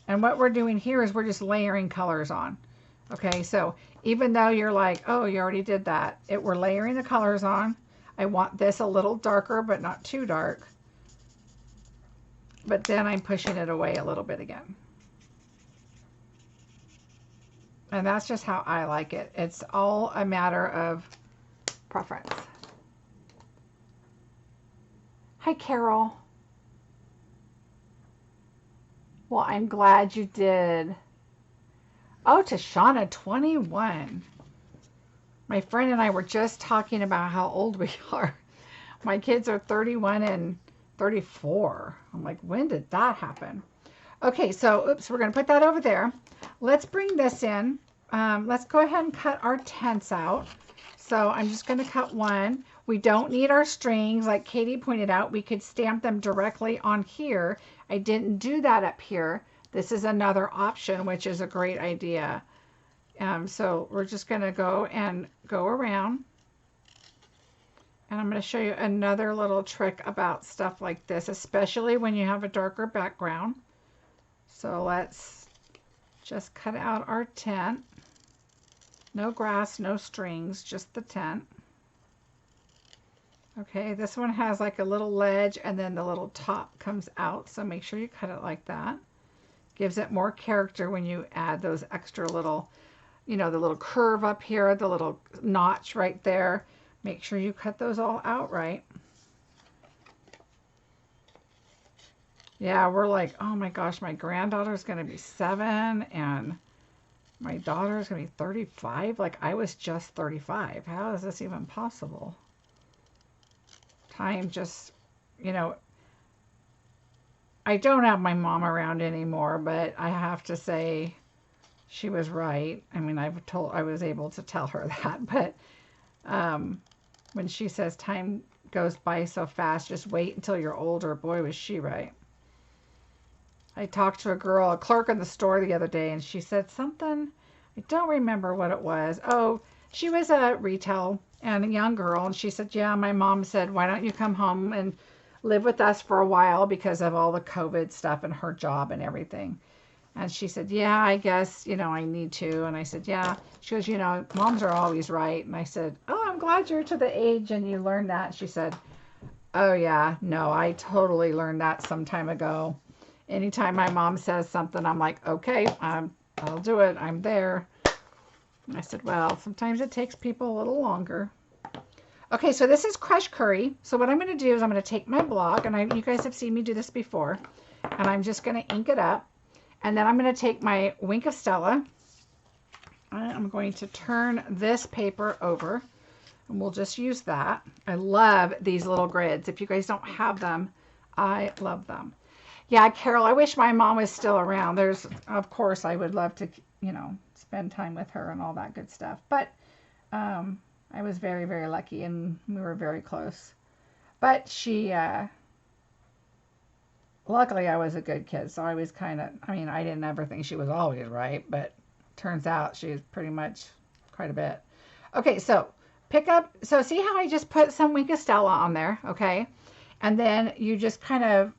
And what we're doing here is we're just layering colors on. Okay, so even though you're like, oh, you already did that, we're layering the colors on. I want this a little darker, but not too dark. But then I'm pushing it away a little bit again. And that's just how I like it. It's all a matter of preference. Hi, Carol. Well, I'm glad you did. Oh, Tashana, 21. My friend and I were just talking about how old we are. My kids are 31 and 34. I'm like, when did that happen? Okay, so, oops, we're going to put that over there. Let's bring this in. Let's go ahead and cut our tents out. So I'm just going to cut one. We don't need our strings. Like Katie pointed out, we could stamp them directly on here. I didn't do that up here. This is another option, which is a great idea. So we're just going to go around. And I'm going to show you another little trick about stuff like this, especially when you have a darker background. So let's just cut out our tent. No grass, no strings, just the tent. Okay, this one has like a little ledge and then the little top comes out. So make sure you cut it like that. Gives it more character when you add those extra little, you know, the little curve up here, the little notch right there. Make sure you cut those all out right. Yeah, we're like, oh my gosh, my granddaughter's going to be 7 and my daughter's going to be 35. Like, I was just 35. How is this even possible? Time just, you know, I don't have my mom around anymore, but I have to say she was right. I mean, I was able to tell her that, but when she says time goes by so fast, just wait until you're older, boy, was she right. I talked to a clerk in the store the other day, and she said something, I don't remember what it was. Oh, she was a retail and a young girl, and she said, yeah, my mom said, why don't you come home and live with us for a while because of all the COVID stuff and her job and everything. And she said, yeah, I guess, you know, I need to. And I said, yeah. She goes, you know, moms are always right. And I said, oh, I'm glad you're to the age and you learned that. She said, oh, yeah, no, I totally learned that some time ago. Anytime my mom says something, I'm like, okay, I'll do it. I'm there. And I said, well, sometimes it takes people a little longer. Okay, so this is crushed curry. So what I'm going to do is I'm going to take my block, and you guys have seen me do this before, and I'm just going to ink it up. And then I'm going to take my Wink of Stella, and I'm going to turn this paper over, and we'll just use that. I love these little grids. If you guys don't have them, I love them. Yeah, Carol, I wish my mom was still around. Of course, I would love to, you know, spend time with her and all that good stuff. But I was very, very lucky, and we were very close. But luckily I was a good kid, so I was kind of, I mean, I didn't ever think she was always right, but turns out she's pretty much quite a bit. Okay, so pick up, so see how I just put some Winkostella on there, okay? And then you just kind of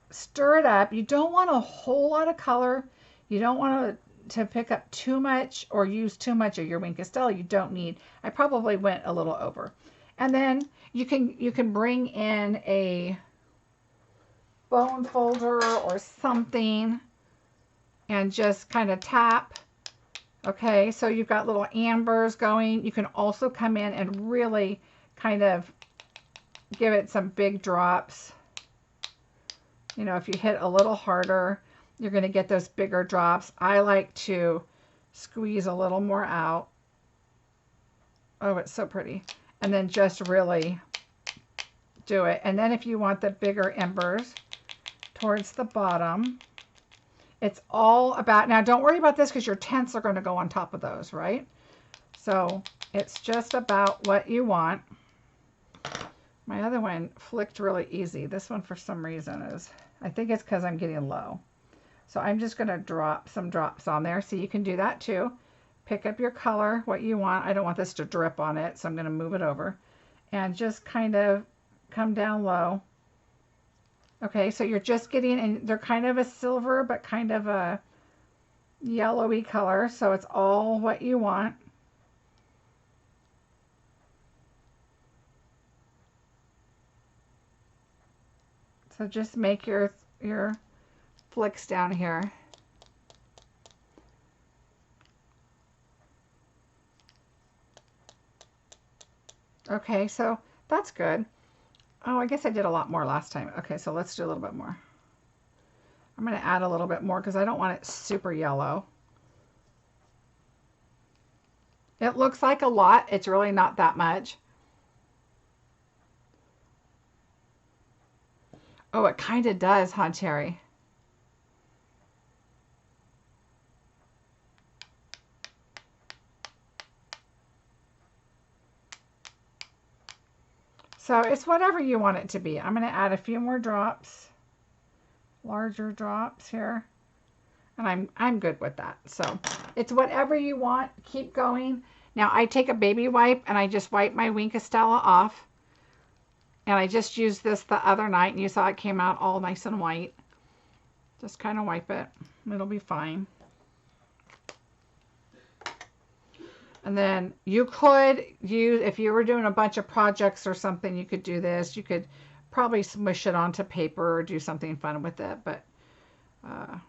stir it up. You don't want a whole lot of color. You don't want to pick up too much or use too much of your Winkostella. You don't need. I probably went a little over. And then you can bring in a bone folder or something and just kind of tap. Okay, so you've got little ambers going. You can also come in and really kind of give it some big drops. You know, if you hit a little harder, you're going to get those bigger drops. I like to squeeze a little more out. Oh, it's so pretty. And then just really do it. And then if you want the bigger embers towards the bottom, it's all about, now don't worry about this because your tents are going to go on top of those, right? So it's just about what you want. My other one flicked really easy. This one for some reason is, I think it's because I'm getting low. So I'm just going to drop some drops on there. So you can do that too. Pick up your color, what you want. I don't want this to drip on it, so I'm going to move it over. And just kind of come down low. Okay, so you're just getting, and they're kind of a silver, but kind of a yellowy color. So it's all what you want. So just make your flicks down here. Okay, so that's good. Oh, I guess I did a lot more last time. Okay, so let's do a little bit more. I'm going to add a little bit more because I don't want it super yellow. It looks like a lot. It's really not that much. Oh, it kind of does, huh, Terry? So it's whatever you want it to be. I'm going to add a few more drops, larger drops here, and I'm good with that. So it's whatever you want. Keep going. Now I take a baby wipe and I just wipe my Winkostella off. And I just used this the other night, and you saw it came out all nice and white. Just kind of wipe it. It'll be fine. And then you could use, if you were doing a bunch of projects or something, you could do this. You could probably smush it onto paper or do something fun with it. But I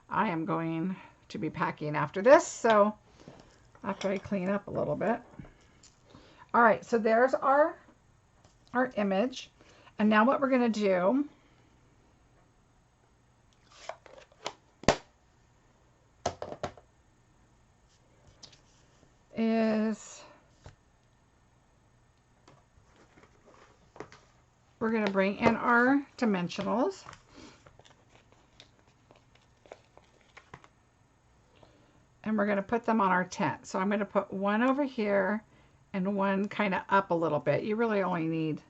am going to be packing after this, so after I clean up a little bit. All right, so there's our image. And now what we're going to do is we're going to bring in our dimensionals. And we're going to put them on our tent. So I'm going to put one over here and one kind of up a little bit. You really only need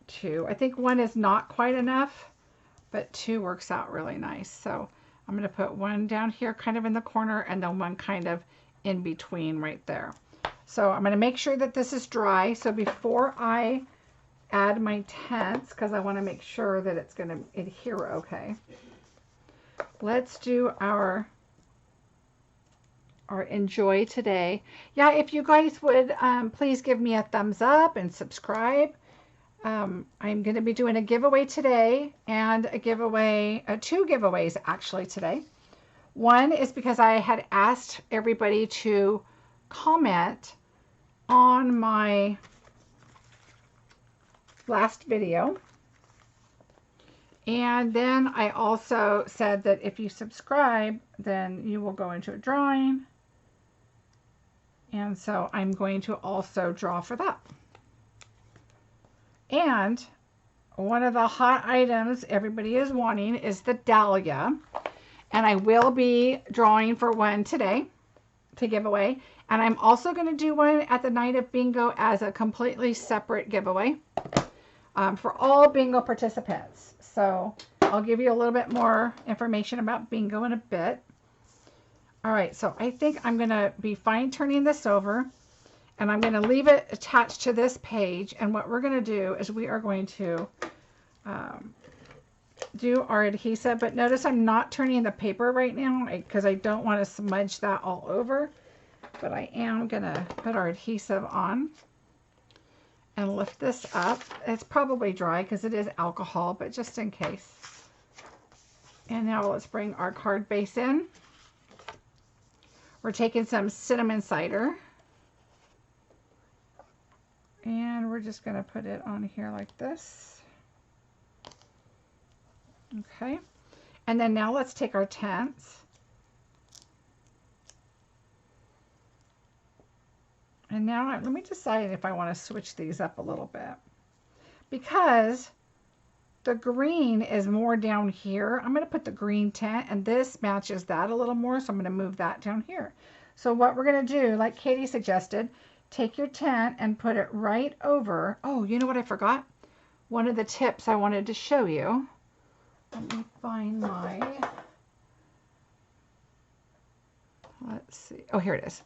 two. I think one is not quite enough, but two works out really nice. So I'm going to put one down here kind of in the corner and then one kind of in between right there. So I'm going to make sure that this is dry. So before I add my tents, because I want to make sure that it's going to adhere okay, let's do our enjoy today. Yeah, if you guys would please give me a thumbs up and subscribe. I'm going to be doing a giveaway today and a giveaway, two giveaways actually today. One is because I had asked everybody to comment on my last video. And then I also said that if you subscribe, then you will go into a drawing. And so I'm going to also draw for that. And one of the hot items everybody is wanting is the dahlia. And I will be drawing for one today to give away. And I'm also going to do one at the night of bingo as a completely separate giveaway for all bingo participants. So I'll give you a little bit more information about bingo in a bit. All right, so I think I'm going to be fine turning this over, and I'm going to leave it attached to this page. And what we're going to do is we are going to do our adhesive, but notice I'm not turning the paper right now because I don't want to smudge that all over, but I am going to put our adhesive on and lift this up. It's probably dry because it is alcohol, but just in case. And now let's bring our card base in. We're taking some cinnamon cider, and we're just going to put it on here like this. Okay, and then now let's take our tents. And now let me decide if I want to switch these up a little bit, because the green is more down here. I'm going to put the green tent, and this matches that a little more, so I'm going to move that down here. So what we're going to do, like Katie suggested, take your tent and put it right over. Oh, you know what I forgot? One of the tips I wanted to show you. Let me find my, let's see. Oh, here it is.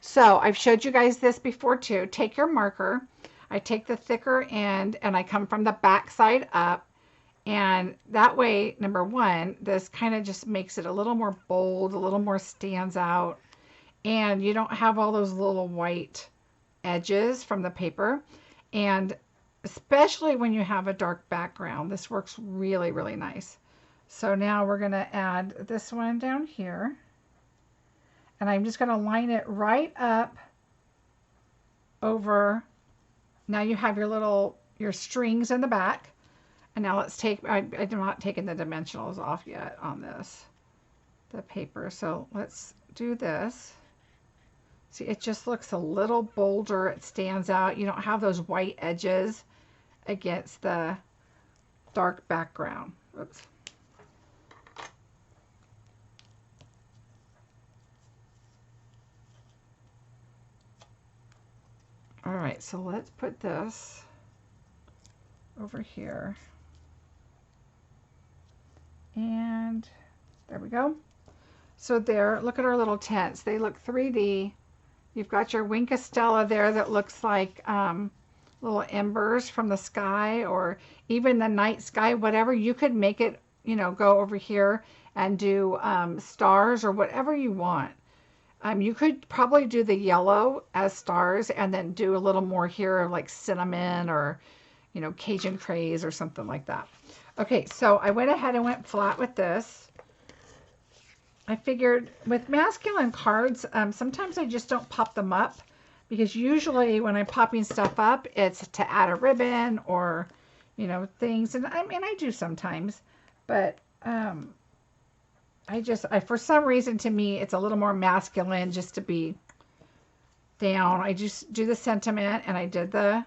So I've showed you guys this before too. Take your marker. I take the thicker end and I come from the back side up. And that way, number one, this kind of just makes it a little more bold, a little more stands out. And you don't have all those little white edges from the paper. And especially when you have a dark background, this works really, really nice. So now we're going to add this one down here. And I'm just going to line it right up over. Now you have your strings in the back. And now let's take, I'm not taking the dimensionals off yet on this, the paper. So let's do this. See, it just looks a little bolder. It stands out. You don't have those white edges against the dark background. Oops. All right, so let's put this over here. And there we go. So there, look at our little tents. They look 3D. You've got your Wink of Stella there that looks like little embers from the sky, or even the night sky, whatever. You could make it, you know, go over here and do stars or whatever you want. You could probably do the yellow as stars and then do a little more here of like cinnamon or, you know, Cajun craze or something like that. Okay, so I went ahead and went flat with this. I figured with masculine cards, sometimes I just don't pop them up, because usually when I'm popping stuff up, it's to add a ribbon or, you know, things. And I mean, I do sometimes, but for some reason, to me, it's a little more masculine just to be down. I just do the sentiment, and I did the,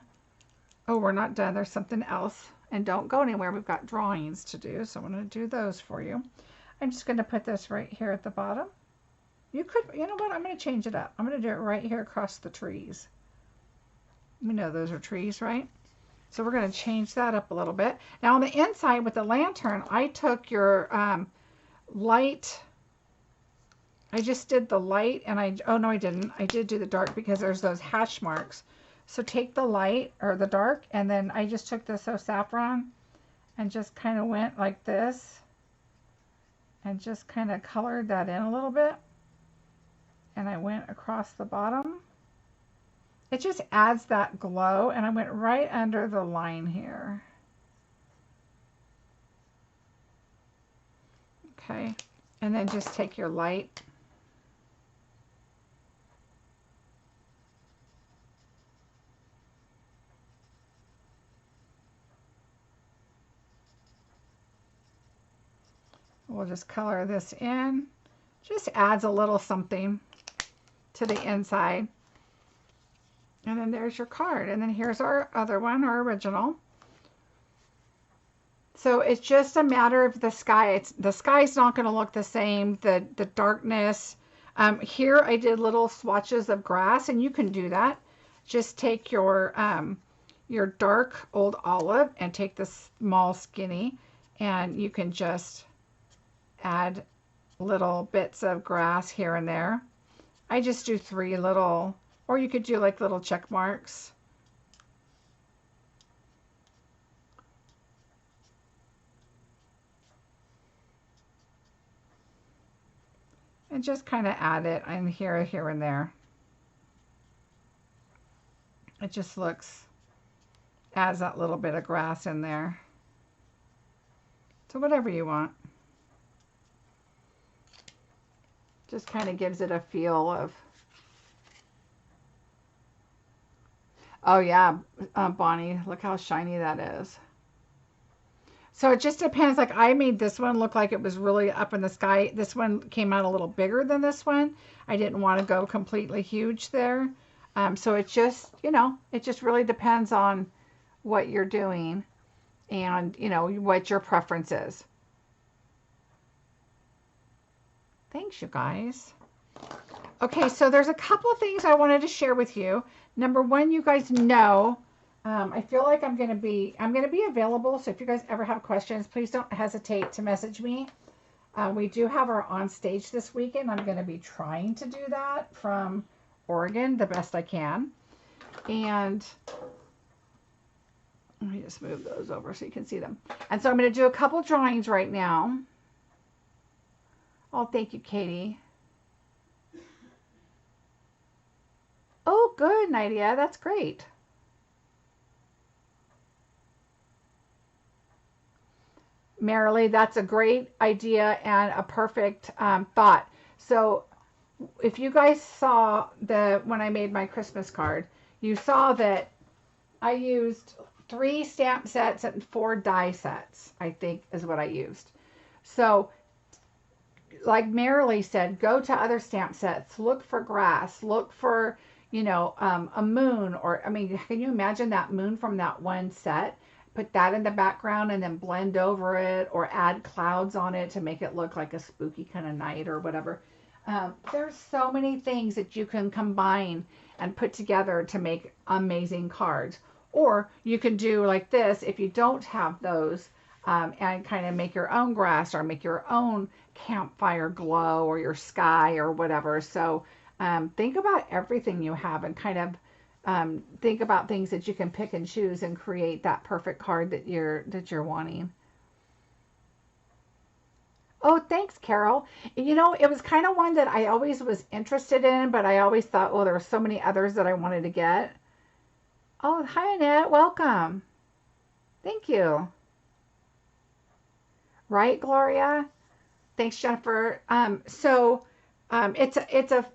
oh, we're not done. There's something else. And don't go anywhere. We've got drawings to do, so I'm going to do those for you. I'm just going to put this right here at the bottom. You could, you know what, I'm going to change it up. I'm going to do it right here across the trees. We know those are trees, right? So we're going to change that up a little bit. Now on the inside with the lantern, I took your light. I just did the light, and oh no, I didn't. I did do the dark because there's those hash marks. So take the light or the dark, and then I just took this saffron and just kind of went like this and just kind of colored that in a little bit. And I went across the bottom. It just adds that glow, and I went right under the line here. Okay, and then just take your light. We'll just color this in. Just adds a little something to the inside. And then there's your card. And then here's our other one, our original. So it's just a matter of the sky. The sky's not going to look the same. The darkness. Here I did little swatches of grass, and you can do that. Just take your dark old olive and take the small skinny, and you can just add little bits of grass here and there. I just do 3 little, or you could do like little check marks. And just kind of add it in here and there. It just adds that little bit of grass in there. So whatever you want. Just kind of gives it a feel of, oh yeah, Bonnie, look how shiny that is. So it just depends. Like I made this one look like it was really up in the sky. This one came out a little bigger than this one. I didn't want to go completely huge there. So it just, it just really depends on what you're doing and, what your preference is. Thanks, you guys. Okay, so there's a couple of things I wanted to share with you. Number one, you guys know, I feel like I'm going to be available. So if you guys ever have questions, please don't hesitate to message me. We do have our on stage this weekend. I'm going to be trying to do that from Oregon the best I can. And let me just move those over so you can see them. And so I'm going to do a couple drawings right now. Oh, thank you, Katie. Oh, good, Nydia. That's great. Marilee, that's a great idea and a perfect thought. So if you guys saw when I made my Christmas card, you saw that I used 3 stamp sets and 4 die sets, I think is what I used. So like Marilee said, go to other stamp sets, look for grass, look for, a moon, or, I mean, can you imagine that moon from that one set? Put that in the background and then blend over it or add clouds on it to make it look like a spooky kind of night or whatever. There's so many things that you can combine and put together to make amazing cards. Or you can do like this if you don't have those, and kind of make your own grass or make your own campfire glow or your sky or whatever. So think about everything you have and kind of think about things that you can pick and choose and create that perfect card that you're wanting. Oh, thanks, Carol. It was kind of one that I always was interested in, but I always thought, well, there were so many others that I wanted to get. Oh, hi, Annette. Welcome. Thank you. Right, Gloria? Thanks, Jennifer. It's a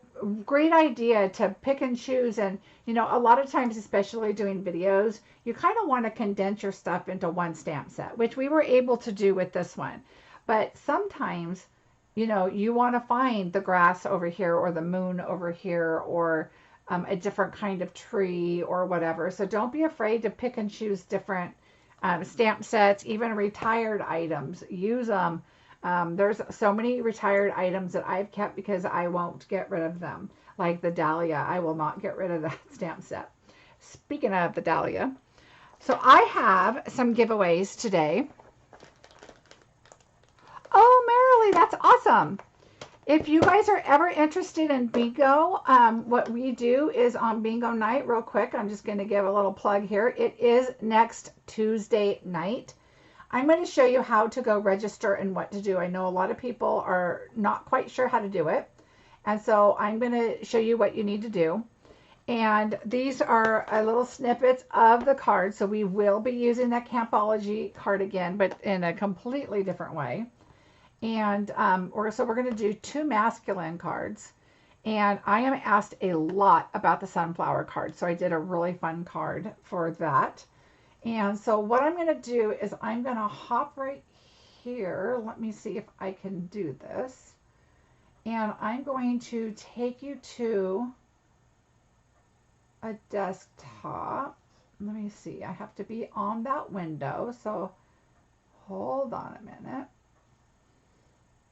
great idea to pick and choose. And, a lot of times, especially doing videos, you kind of want to condense your stuff into one stamp set, which we were able to do with this one. But sometimes, you want to find the grass over here or the moon over here or a different kind of tree or whatever. So don't be afraid to pick and choose different stamp sets, even retired items. Use them. There's so many retired items that I've kept because I won't get rid of them. Like the Dahlia, I will not get rid of that stamp set. Speaking of the Dahlia, so I have some giveaways today. Oh, Marilee, that's awesome. If you guys are ever interested in bingo, what we do is on bingo night, real quick, I'm just going to give a little plug here. It is next Tuesday night. I'm going to show you how to go register and what to do. I know a lot of people are not quite sure how to do it. And so I'm going to show you what you need to do. And these are little snippets of the card. So we will be using that Campology card again, but in a completely different way. And we're going to do 2 masculine cards. And I am asked a lot about the sunflower card. So I did a really fun card for that. And so what I'm going to do is I'm going to hop right here. Let me see if I can do this. And I'm going to take you to a desktop. Let me see. I have to be on that window. So hold on a minute.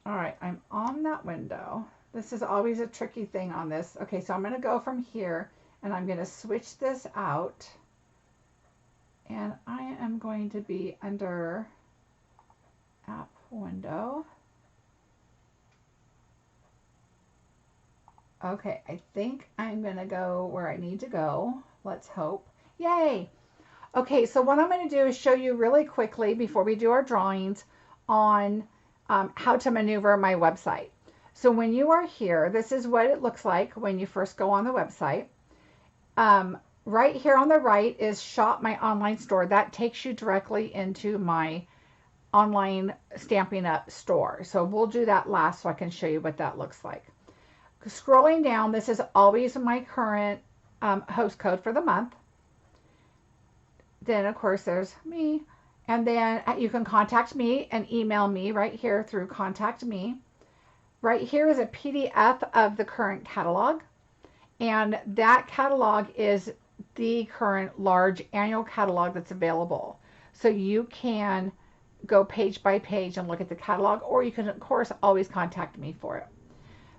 All right, I'm on that window. This is always a tricky thing on this. Okay, so I'm going to go from here and I'm going to switch this out. And I am going to be under app window. Okay, I think I'm going to go where I need to go. Let's hope. Yay! Okay, so what I'm going to do is show you really quickly before we do our drawings on how to maneuver my website. So when you are here, this is what it looks like when you first go on the website. Right here on the right is Shop My Online Store. That takes you directly into my online Stampin' Up store. So we'll do that last so I can show you what that looks like. Scrolling down, this is always my current host code for the month. Then, of course, there's me. And then you can contact me and email me right here through Contact Me. Right here is a PDF of the current catalog. And that catalog is the current large annual catalog that's available. So you can go page by page and look at the catalog, or you can, of course, always contact me for it.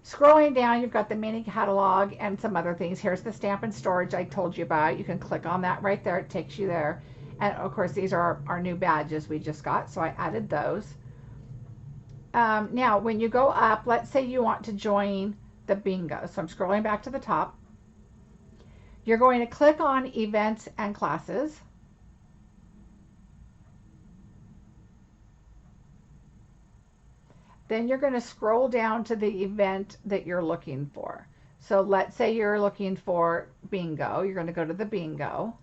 Scrolling down, you've got the mini catalog and some other things. Here's the stamp and storage I told you about. You can click on that right there. It takes you there. And, of course, these are our new badges we just got, so I added those. Now, when you go up, let's say you want to join the bingo. So I'm scrolling back to the top. You're going to click on Events and Classes. Then you're going to scroll down to the event that you're looking for. So let's say you're looking for bingo. You're going to go to the bingo.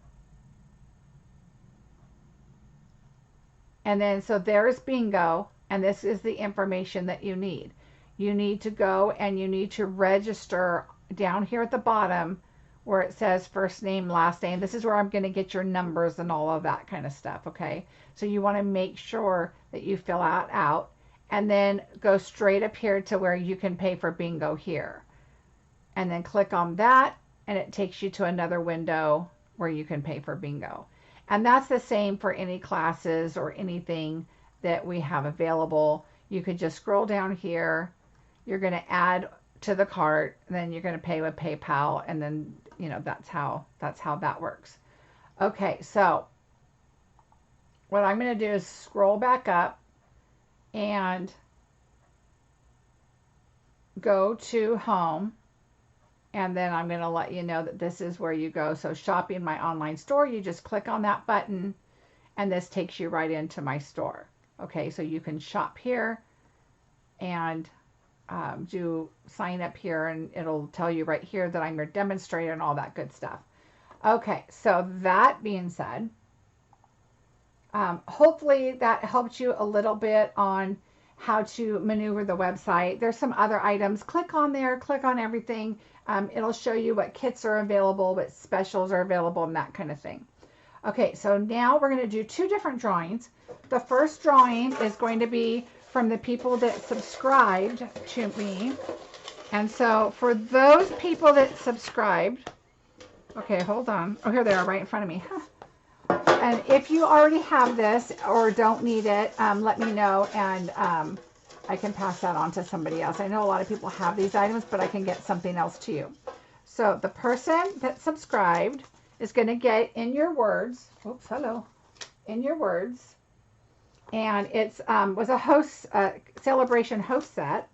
And then, so there's bingo, and this is the information that you need. You need to go and you need to register down here at the bottom where it says first name, last name. This is where I'm going to get your numbers and all of that kind of stuff, okay? So you want to make sure that you fill out and then go straight up here to where you can pay for bingo here. And then click on that, and it takes you to another window where you can pay for bingo. And that's the same for any classes or anything that we have available. You could just scroll down here. You're going to add to the cart, and then you're going to pay with PayPal, and then, you know, that's how that works. Okay, so what I'm going to do is scroll back up and go to home, and then I'm going to let you know that this is where you go. So shopping my online store, you just click on that button, and this takes you right into my store. Okay, so you can shop here and do sign up here, and it'll tell you right here that I'm your demonstrator and all that good stuff. Okay, so that being said, hopefully that helped you a little bit on how to maneuver the website. There's some other items. Click on there, click on everything. It'll show you what kits are available, what specials are available, and that kind of thing. Okay, so now we're going to do two different drawings. The first drawing is going to be from the people that subscribed to me. And so for those people that subscribed, okay, hold on. Oh, here they are right in front of me. And if you already have this or don't need it, let me know, and I can pass that on to somebody else. I know a lot of people have these items, but I can get something else to you. So the person that subscribed is going to get in your words, oops, hello, in your words, and it's was a host sale-a-bration host set,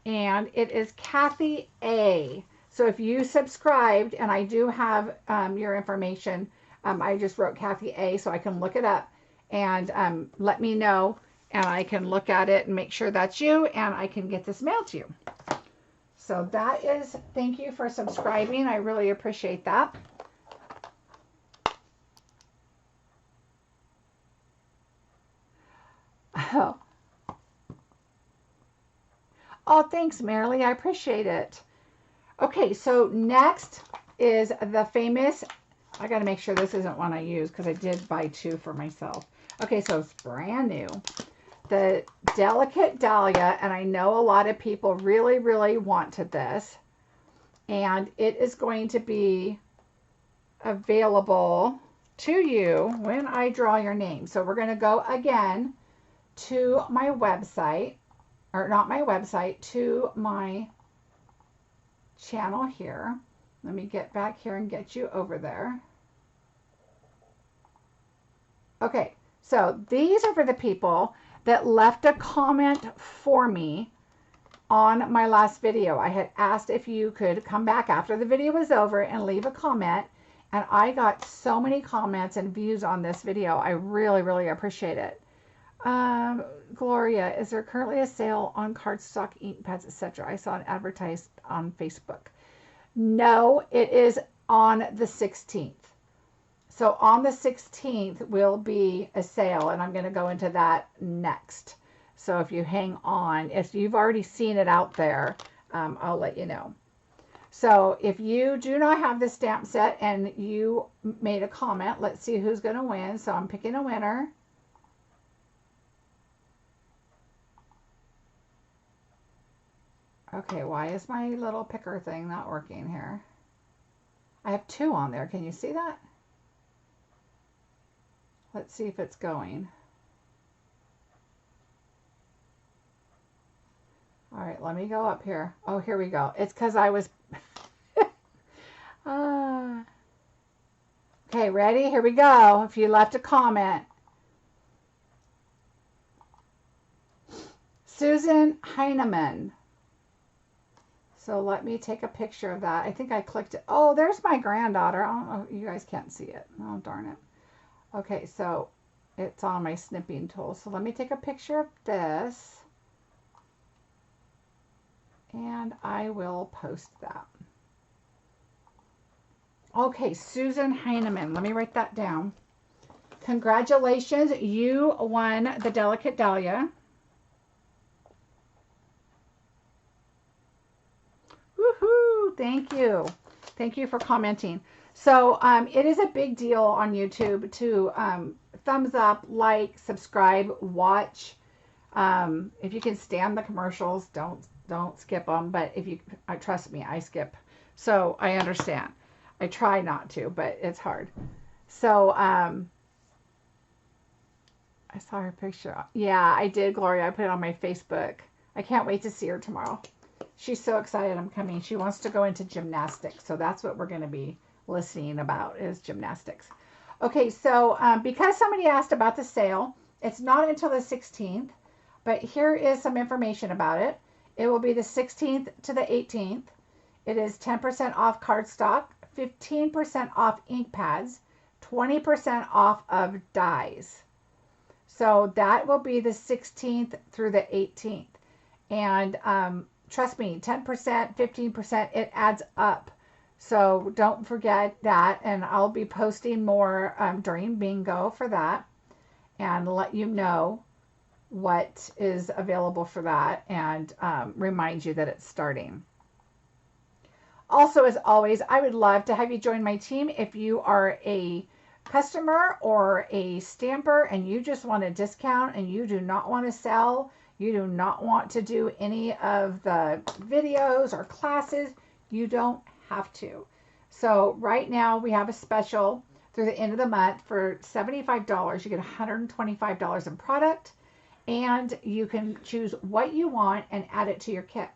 and it is Kathy A. So if you subscribed, and I do have your information, I just wrote Kathy A. so I can look it up and let me know, and I can look at it and make sure that's you, and I can get this mailed to you. So that is, thank you for subscribing. I really appreciate that. Oh, thanks, Marilee. I appreciate it. Okay, so next is the famous, I got to make sure this isn't one I use because I did buy two for myself. Okay, so it's brand new. The Delicate Dahlia, and I know a lot of people really, really wanted this. And it is going to be available to you when I draw your name. So we're going to go again to my website, or not my website, to my channel here. Let me get back here and get you over there. Okay, so these are for the people that left a comment for me on my last video. I had asked if you could come back after the video was over and leave a comment, and I got so many comments and views on this video. I really, really appreciate it. Gloria, is there currently a sale on cardstock, ink pads, etc.? I saw it advertised on Facebook. No, it is on the 16th. So on the 16th will be a sale, and I'm going to go into that next. So if you hang on, if you've already seen it out there, I'll let you know. So if you do not have this stamp set and you made a comment, let's see who's going to win. So I'm picking a winner. Okay, why is my little picker thing not working here? I have 2 on there. Can you see that? Let's see if it's going. All right, let me go up here. Oh, here we go. It's because I was... Okay, ready? Here we go. If you left a comment. Susan Heineman. So let me take a picture of that. I think I clicked it. Oh, there's my granddaughter. Oh, you guys can't see it. Oh, darn it. Okay, so it's on my snipping tool. So let me take a picture of this. And I will post that. Okay, Susan Heineman. Let me write that down. Congratulations. You won the Delicate Dahlia. Woohoo! Thank you. Thank you for commenting. So it is a big deal on YouTube to thumbs up, like, subscribe, watch. If you can stand the commercials, don't skip them. But if you, trust me, I skip. So I understand. I try not to, but it's hard. So I saw her picture. Yeah, I did, Gloria. I put it on my Facebook. I can't wait to see her tomorrow. She's so excited I'm coming. She wants to go into gymnastics. So that's what we're going to be listening about is gymnastics. Okay, so because somebody asked about the sale, it's not until the 16th, but here is some information about it. It will be the 16th to the 18th. It is 10% off cardstock, 15% off ink pads, 20% off of dies. So that will be the 16th through the 18th. And trust me, 10%, 15%, it adds up. So don't forget that. And I'll be posting more during bingo for that and let you know what is available for that and remind you that it's starting. Also, as always, I would love to have you join my team if you are a customer or a stamper and you just want a discount and you do not want to sell, you do not want to do any of the videos or classes, you don't have to. So right now we have a special through the end of the month for $75. You get $125 in product and you can choose what you want and add it to your kit.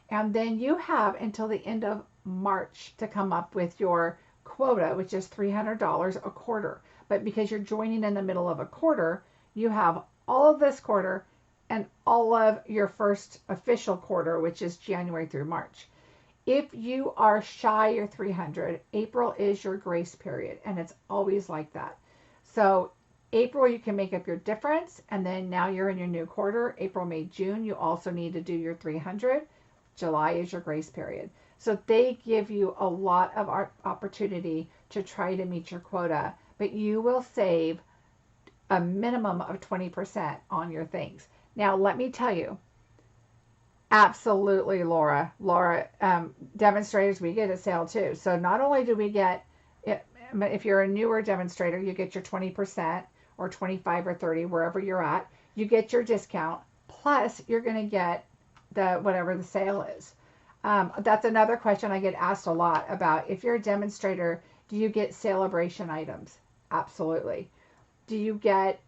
And then you have until the end of March to come up with your quota, which is $300 a quarter. But because you're joining in the middle of a quarter, you have all of this quarter and all of your first official quarter, which is January through March. If you are shy your 300, April is your grace period, and it's always like that. So April, you can make up your difference, and then now you're in your new quarter. April, May, June, you also need to do your 300. July is your grace period. So they give you a lot of opportunity to try to meet your quota, but you will save a minimum of 20% on your things. Now, let me tell you, absolutely, Laura, demonstrators, we get a sale too. So not only do we get, if you're a newer demonstrator, you get your 20% or 25 or 30, wherever you're at, you get your discount, plus you're going to get the whatever the sale is. That's another question I get asked a lot about. If you're a demonstrator, do you get sale-a-bration items? Absolutely. Do you get,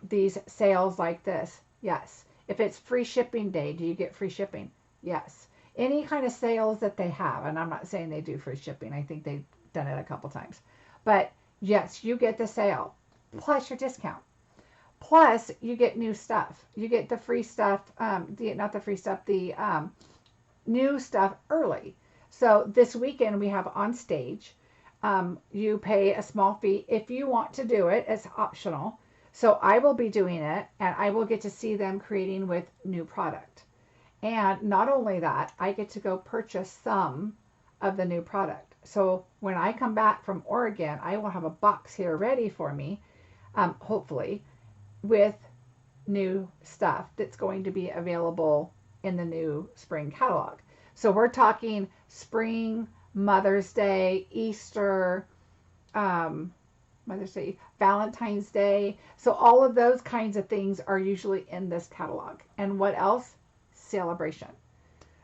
these sales like this? Yes. If it's free shipping day, do you get free shipping? Yes. Any kind of sales that they have, and I'm not saying they do free shipping. I think they've done it a couple times. But yes, you get the sale plus your discount. Plus, you get new stuff. You get the free stuff, not the free stuff, the new stuff early. So this weekend we have on stage. You pay a small fee if you want to do it. It's optional. So I will be doing it, and I will get to see them creating with new product. And not only that, I get to go purchase some of the new product. So when I come back from Oregon, I will have a box here ready for me, hopefully, with new stuff that's going to be available in the new spring catalog. So we're talking spring, Mother's Day, Easter, Mother's Day, Valentine's Day. So all of those kinds of things are usually in this catalog. And what else? Sale-a-bration.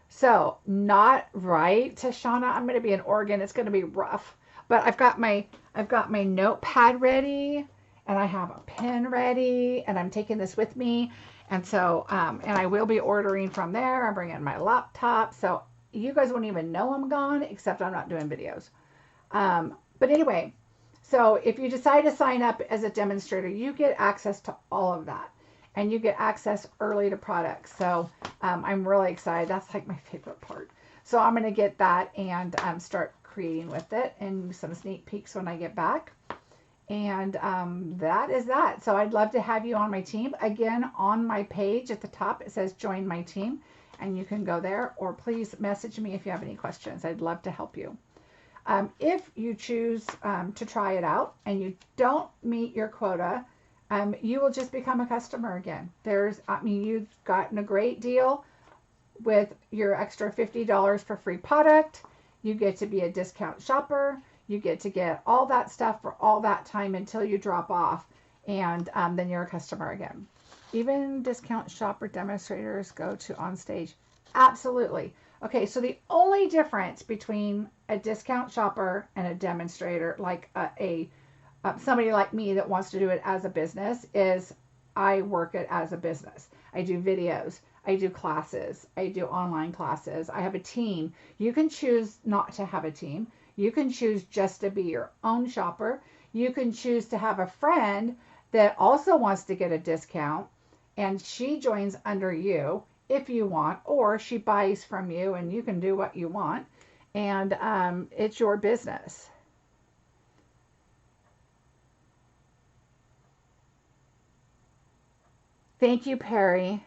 So not right, Shauna. I'm going to be in Oregon. It's going to be rough. But I've got my notepad ready, and I have a pen ready, and I'm taking this with me. And so, and I will be ordering from there. I'm bringing my laptop. So you guys won't even know I'm gone, except I'm not doing videos. But anyway, so if you decide to sign up as a demonstrator, you get access to all of that. And you get access early to products. So I'm really excited. That's like my favorite part. So I'm going to get that and start creating with it, and some sneak peeks when I get back. And that is that. So I'd love to have you on my team. Again, on my page at the top, it says join my team. And you can go there, or please message me if you have any questions. I'd love to help you. If you choose to try it out and you don't meet your quota, you will just become a customer again. You've gotten a great deal with your extra $50 for free product. You get to be a discount shopper. You get to get all that stuff for all that time until you drop off, and then you're a customer again. Even discount shopper demonstrators go to on stage. Absolutely. Okay, so the only difference between a discount shopper and a demonstrator, like somebody like me that wants to do it as a business, is I work it as a business. I do videos, I do classes, I do online classes, I have a team. You can choose not to have a team. You can choose just to be your own shopper. You can choose to have a friend that also wants to get a discount, and she joins under you if you want, or she buys from you and you can do what you want, and it's your business. Thank you, Perry.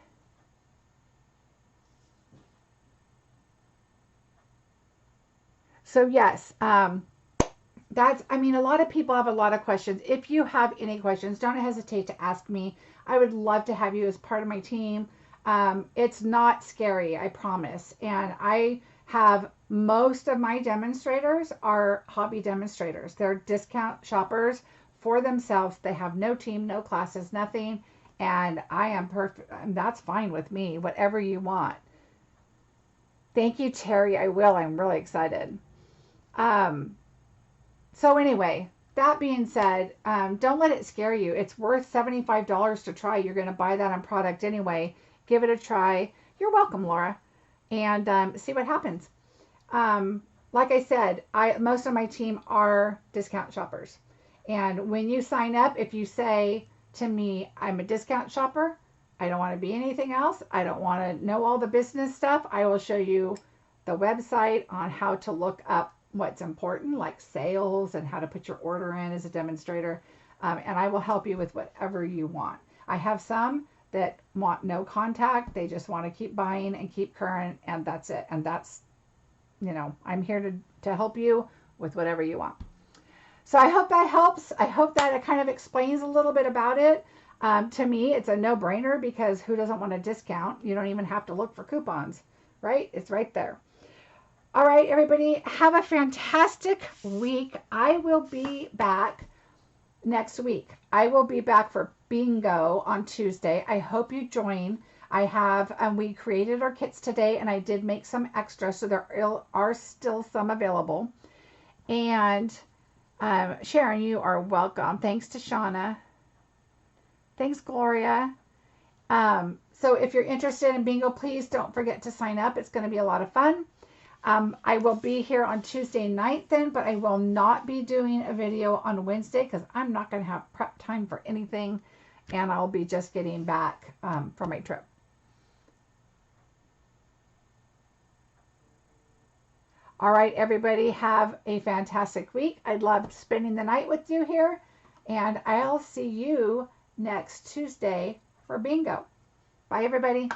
So yes, a lot of people have a lot of questions. If you have any questions, don't hesitate to ask me. I would love to have you as part of my team. It's not scary, I promise. And I have most of my demonstrators are hobby demonstrators. They're discount shoppers for themselves. They have no team, no classes, nothing. And I am perfect. And that's fine with me, whatever you want. Thank you, Terry. I will. I'm really excited. So anyway, that being said, don't let it scare you. It's worth $75 to try. You're going to buy that on product anyway. Give it a try. You're welcome, Laura. And see what happens. Like I said, most of my team are discount shoppers. And when you sign up, if you say to me, I'm a discount shopper, I don't want to be anything else, I don't want to know all the business stuff, I will show you the website on how to look up what's important, like sales and how to put your order in as a demonstrator. And I will help you with whatever you want. I have some that want no contact. They just want to keep buying and keep current, and that's it. And that's, I'm here to help you with whatever you want. So I hope that helps. I hope that it kind of explains a little bit about it. To me, it's a no-brainer, because who doesn't want a discount? You don't even have to look for coupons, right? It's right there. All right, everybody, have a fantastic week. I will be back next week. I will be back for bingo on Tuesday. I hope you join. We created our kits today, and I did make some extra, so there are still some available. And Sharon, you are welcome. Thanks to Shauna. Thanks, Gloria. So if you're interested in bingo, please don't forget to sign up. It's going to be a lot of fun. I will be here on Tuesday night then, but I will not be doing a video on Wednesday because I'm not going to have prep time for anything. and I'll be just getting back from my trip. All right, everybody, have a fantastic week. I loved spending the night with you here, and I'll see you next Tuesday for bingo. Bye, everybody.